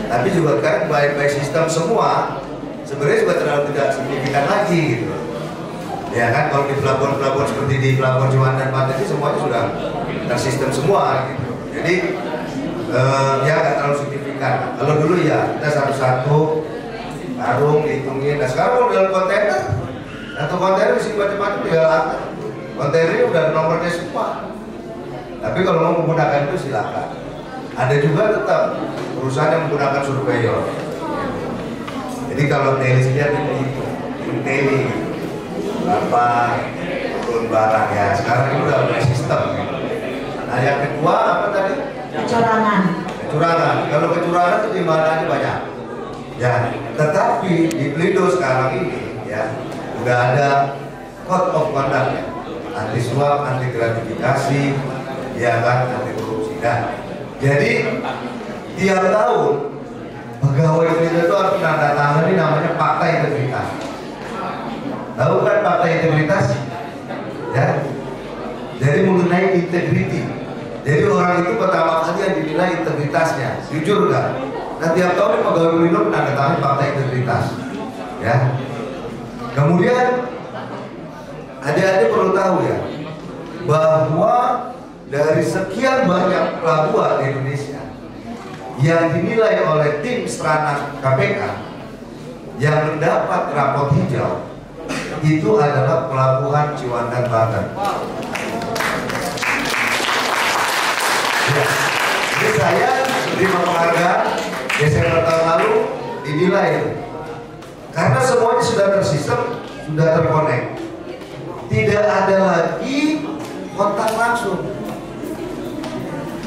D: Tapi juga kan baik sistem semua sebenarnya juga terlalu tidak signifikan lagi gitu. Ya kan kalau di pelabuhan-pelabuhan seperti di Pelabuhan Ciwan dan Pantai ini semuanya sudah tersistem semua gitu. Jadi ya nggak terlalu signifikan. Kalau dulu ya kita satu-satu karung dihitungin. Nah sekarang kalau dalam kontainer, satu kontainer isi macam-macam tinggal angkat. Kontainernya udah nomornya semua. Tapi kalau mau menggunakan itu silakan. Ada juga tetap perusahaan yang menggunakan surveyor. Jadi kalau telisnya itu teli berapa turun barang ya. Sekarang ini udah ada sistem. Nah yang kedua apa tadi?
C: Kecurangan.
D: Kecurangan. Kalau kecurangan itu di mana aja banyak. Ya, tetapi di Pelindo sekarang ini ya udah ada code of conduct ya. Anti suap, anti gratifikasi, ya kan, anti korupsi. Nah, jadi tiap tahun pegawai Pelindo itu harus menandatangani namanya fakta integritas. Tahu kan fakta integritas? Ya. Jadi mengenai integriti. Jadi orang itu pertama kali yang dinilai integritasnya, jujur kan? Nah tiap tahun pegawai Pelindo menandatangani fakta integritas. Ya. Kemudian adik-adik perlu tahu ya bahwa dari sekian banyak pelabuhan di Indonesia yang dinilai oleh tim Strana KPK yang mendapat rapot hijau itu adalah Pelabuhan Ciwandan Banten. Ya. Jadi saya menerima penghargaan Desember tahun lalu dinilai karena semuanya sudah tersistem, sudah terkonek. Tidak ada lagi kontak langsung.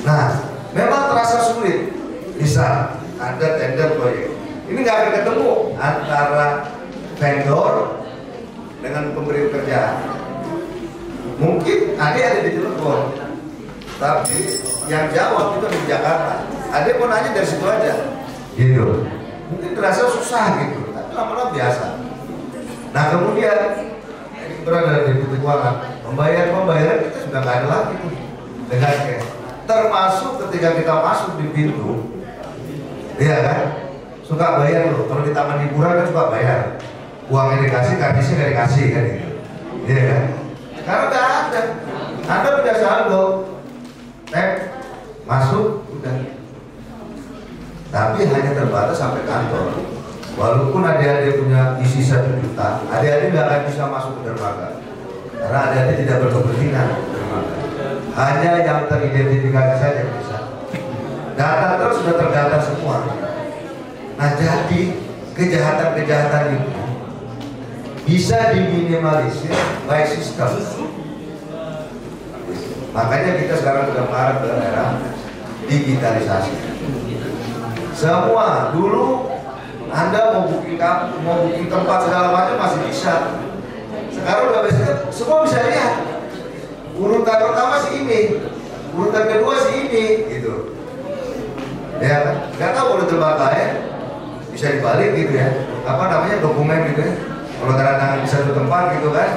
D: Nah, memang terasa sulit. Bisa ada tender proyek. Ini nggak akan ketemu antara vendor dengan pemberi pekerjaan. Mungkin ada di telepon, tapi yang jawab itu di Jakarta. Ada mau nanya dari situ aja, gitu. Mungkin terasa susah gitu, tapi lama-lama biasa. Nah kemudian ini berada di butuh keuangan, pembayaran kita sudah nggak ada lagi tuh dengan cash. Termasuk ketika kita masuk di pintu, iya kan, suka bayar loh. Kalau di taman hiburan kan suka bayar. Uangnya dikasih, kartisnya nggak dikasih kan gitu. Iya kan? Karena nggak ada. Anda udah saldo, masuk udah. Tapi hanya terbatas sampai kantor. Walaupun adik-adik punya isi 1 juta, adik-adik nggak akan bisa masuk ke dermaga. Karena adik-adik tidak berkepentingan dermaga. Hanya yang teridentifikasi saja bisa. Data terus sudah terdata semua. Nah jadi kejahatan-kejahatan itu bisa diminimalisir by sistem. Makanya kita sekarang sudah mengarah ke era digitalisasi. Semua dulu Anda mau booking tempat segala macam masih bisa. Sekarang udah bisa, semua bisa lihat. Urutan pertama sih ini, urutan kedua sih ini, gitu. Ya kan? Nggak tahu kalau terbata ya, bisa dibalik gitu ya. Apa namanya dokumen gitu ya. Kalau kadang-kadang di satu tempat gitu kan,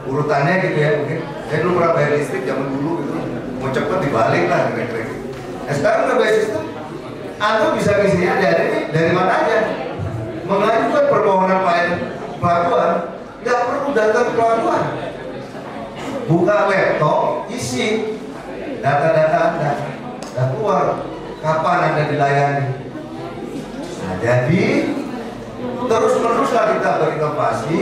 D: urutannya gitu ya mungkin. Saya dulu pernah bayar listrik zaman dulu gitu, mau cepet dibalik lah kira-kira gitu. Nah sekarang udah bayar sistem, Anda bisa ngisinya dari mana aja. Mengajukan permohonan pelabuhan, nggak perlu datang ke pelabuhan. Buka laptop, isi data-data Anda, dan keluar kapan Anda dilayani. Nah, jadi terus-meneruslah kita berinovasi,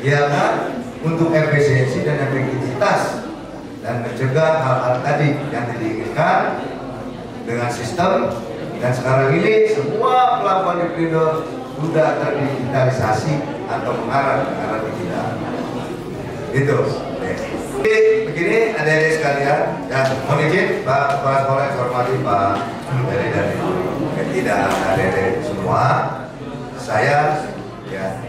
D: ya kan, untuk efisiensi dan efektivitas dan mencegah hal-hal tadi yang diinginkan dengan sistem. Dan sekarang ini semua pelabuhan di Pelindo sudah terdigitalisasi atau mengarah ke arah digital. Itu. Jadi begini adik-adik sekalian, ya mohon izin Pak Kepala Sekolah yang saya hormati Pak dari tidak adik-adik semua, saya ya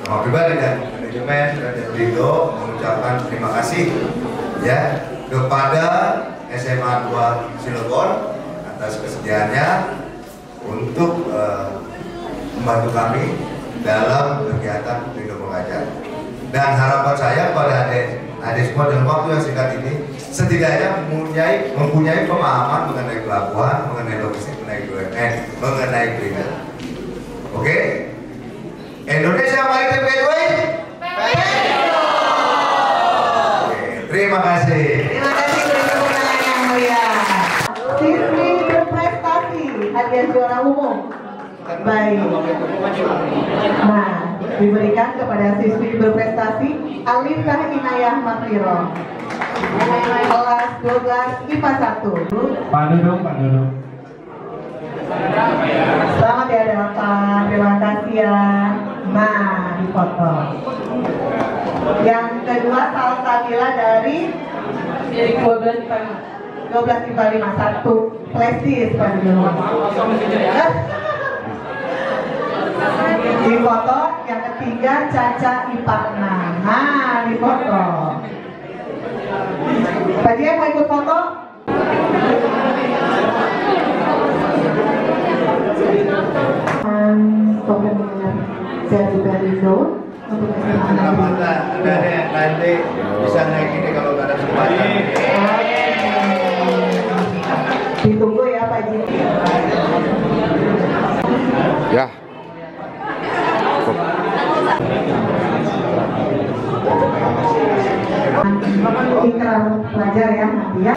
D: nama pribadi dan manajemen dari Pelindo mengucapkan terima kasih ya kepada SMA 2 Cilegon atas kesediaannya untuk membantu kami dalam kegiatan Pelindo Mengajar. Dan harapan saya pada adik semua dalam waktu yang singkat ini setidaknya mempunyai pemahaman mengenai pelabuhan, mengenai logistik, mengenai BUMN, mengenai Pelindo. Oke? Indonesia Maritim Gateway. Terima kasih.
C: Terima kasih kepada yang mulia. Siswi berprestasi alias juara umum. Baik. Nah, diberikan kepada siswi berprestasi Alifah Inayah Makriro. Kelas 12 IPA 1.
A: Pak Dudung.
C: Selamat ya Bapak, terima kasih ya. Nah, dipoto. Yang kedua Salsabila dari 12 IPA 5 1 Plesis Pak Dudung. Di foto yang ketiga Caca IPA 6. Nah, di foto. Pak Jia mau ikut foto? Dari Pelindo untuk
D: ada yang nanti bisa naik ini kalau nggak ada kesempatan.
C: Ditunggu ya Pak Jia.
L: Ya.
C: Ikrar pelajar ya nanti ya.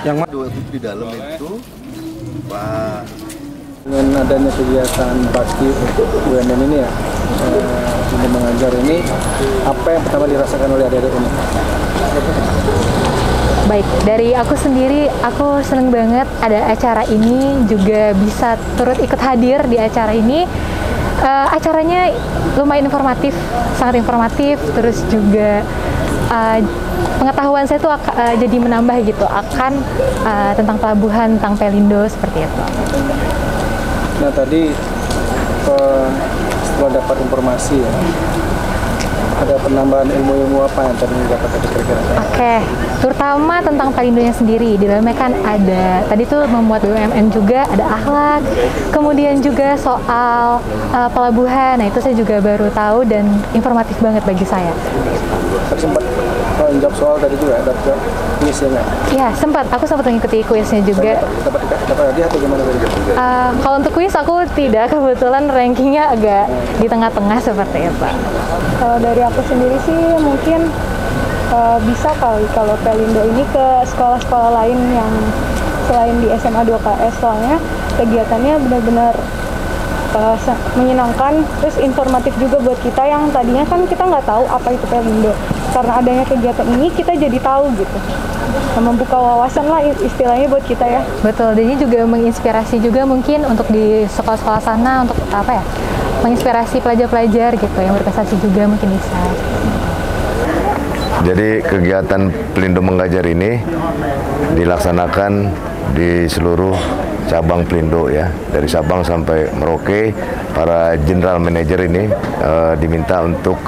L: Yang
D: dua itu di dalam itu Pak.
O: Dengan adanya kegiatan bakti untuk UMN ini ya, Pelindo Mengajar ini, apa yang pertama dirasakan oleh adik-adik ini?
P: Baik, dari aku sendiri, aku seneng banget ada acara ini, juga bisa turut ikut hadir di acara ini. Acaranya lumayan informatif, sangat informatif, terus juga pengetahuan saya tuh jadi menambah gitu akan tentang pelabuhan, tentang Pelindo seperti itu.
O: Nah tadi setelah dapat informasi ya, ada penambahan ilmu-ilmu apa yang tadi dapat kira-kira?
P: Oke, terutama tentang Pelindonya sendiri. Di dalamnya kan ada, tadi tuh memuat BUMN juga, ada akhlak, kemudian juga soal pelabuhan. Nah itu saya juga baru tahu dan informatif banget bagi saya.
O: Sempat menjawab soal tadi juga, dapat kuisnya nggak?
P: Iya, aku sempat mengikuti kuisnya juga.
O: Dapat hadiah atau gimana tadi?
P: Kalau untuk kuis aku tidak, kebetulan rankingnya agak di tengah-tengah seperti itu.
Q: Kalau dari aku sendiri sih mungkin bisa kali kalau Pelindo ini ke sekolah-sekolah lain yang selain di SMA 2KS, soalnya kegiatannya benar-benar menyenangkan, terus informatif juga buat kita yang tadinya kan kita nggak tahu apa itu Pelindo. karena adanya kegiatan ini kita jadi tahu gitu, membuka wawasan lah istilahnya buat kita ya.
P: Betul, dan ini juga menginspirasi juga mungkin untuk di sekolah-sekolah sana untuk apa ya, menginspirasi pelajar-pelajar gitu yang berprestasi juga mungkin bisa.
D: Jadi kegiatan Pelindo Mengajar ini dilaksanakan di seluruh cabang Pelindo ya, dari Sabang sampai Merauke. Para general manager ini diminta untuk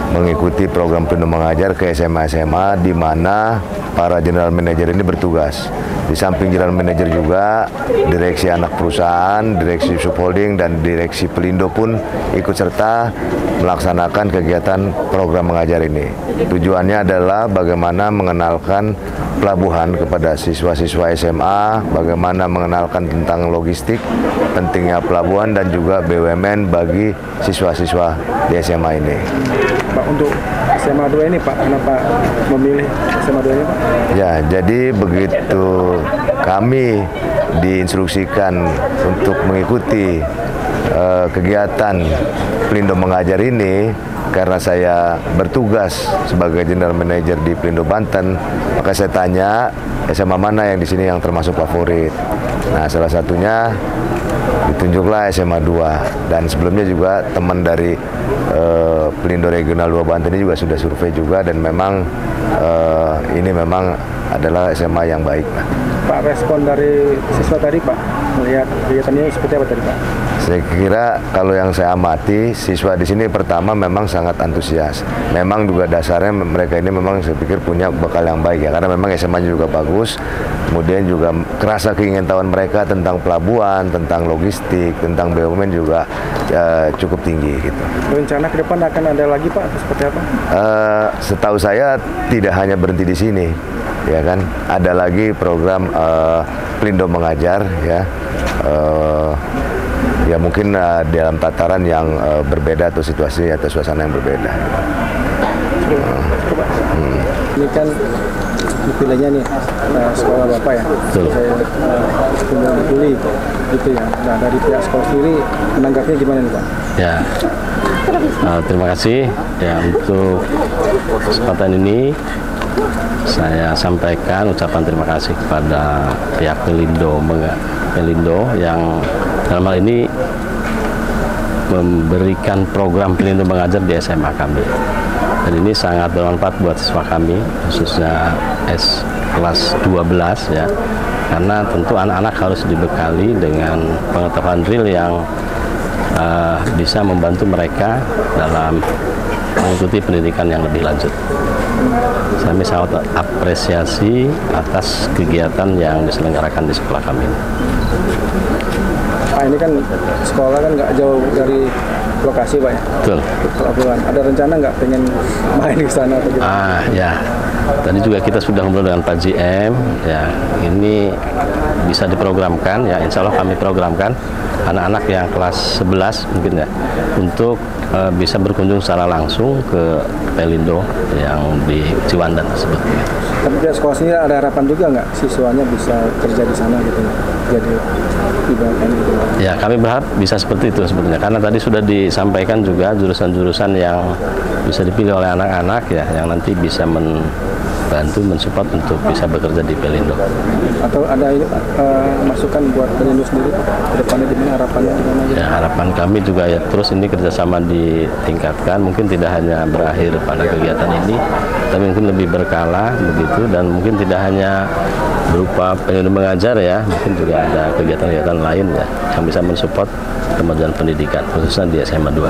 D: mengikuti program Pelindo Mengajar ke SMA-SMA di mana para general manager ini bertugas. Di samping general manager juga direksi anak perusahaan, direksi subholding dan direksi Pelindo pun ikut serta melaksanakan kegiatan program mengajar ini. Tujuannya adalah bagaimana mengenalkan pelabuhan kepada siswa-siswa SMA, bagaimana mengenalkan tentang logistik, pentingnya pelabuhan dan juga BUMN bagi siswa-siswa di SMA ini.
O: Pak, untuk SMA 2 ini Pak, kenapa memilih SMA 2 ini Pak?
D: Ya, jadi begitu kami diinstruksikan untuk mengikuti kegiatan Pelindo Mengajar ini, karena saya bertugas sebagai General Manager di Pelindo Banten, maka saya tanya SMA mana yang di sini yang termasuk favorit. Nah, salah satunya ditunjuklah SMA 2, dan sebelumnya juga teman dari Pelindo Regional 2 Banten ini juga sudah survei juga, dan memang ini memang adalah SMA yang baik.
O: Pak, respon dari siswa tadi Pak, melihat kegiatannya seperti apa tadi Pak?
D: Saya kira kalau yang saya amati, siswa di sini pertama memang sangat antusias. Memang juga dasarnya mereka ini memang saya pikir punya bekal yang baik ya, karena memang SMA-nya juga bagus. Kemudian juga kerasa keingintahuan mereka tentang pelabuhan, tentang logistik, tentang BUMN juga cukup tinggi gitu.
O: Rencana ke depan akan ada lagi Pak, atau seperti apa?
D: Setahu saya tidak hanya berhenti di sini, ya kan? Ada lagi program Pelindo Mengajar ya. Ya mungkin dalam tataran yang berbeda atau situasi atau suasana yang berbeda.
O: Ini kan dipilihnya nih sekolah Bapak ya. Saya dipilih gitu ya. Nah, dari pihak sekolah sendiri menanggapinya gimana nih Pak?
M: Ya, terima kasih ya untuk kesempatan ini. Saya sampaikan ucapan terima kasih kepada pihak Pelindo yang dalam hal ini memberikan program Pelindo Mengajar di SMA kami. Dan ini sangat bermanfaat buat siswa kami, khususnya kelas 12 ya. Karena tentu anak-anak harus dibekali dengan pengetahuan real yang bisa membantu mereka dalam mengikuti pendidikan yang lebih lanjut. Kami sangat apresiasi atas kegiatan yang diselenggarakan di sekolah kami.
O: Pak, ini kan sekolah kan nggak jauh dari lokasi Pak ya?
M: Betul.
O: Pelabuhan. Ada rencana nggak pengen main di sana atau gitu?
M: Ya. Tadi juga kita sudah ngobrol dengan Pak GM, ya ini bisa diprogramkan, ya insya Allah kami programkan anak-anak yang kelas 11 mungkin ya, untuk bisa berkunjung secara langsung ke Pelindo yang di Ciwandan tersebut.
O: Tapi pihak sekolah sendiri ada harapan juga nggak siswanya bisa kerja di sana gitu, jadi ibaratnya gitu?
M: Ya kami berharap bisa seperti itu sebetulnya, karena tadi sudah disampaikan juga jurusan-jurusan yang bisa dipilih oleh anak-anak ya, yang nanti bisa bantu mensupport untuk bisa bekerja di Pelindo.
O: Atau ada ini Pak, masukan buat Pelindo sendiri ke depannya gimana harapannya?
M: Ya, harapan kami juga ya terus ini kerjasama ditingkatkan, mungkin tidak hanya berakhir pada kegiatan ini, tapi mungkin lebih berkala begitu, dan mungkin tidak hanya berupa Pelindo Mengajar ya, mungkin juga ada kegiatan-kegiatan lain ya yang bisa mensupport kemajuan pendidikan khususnya di SMA 2.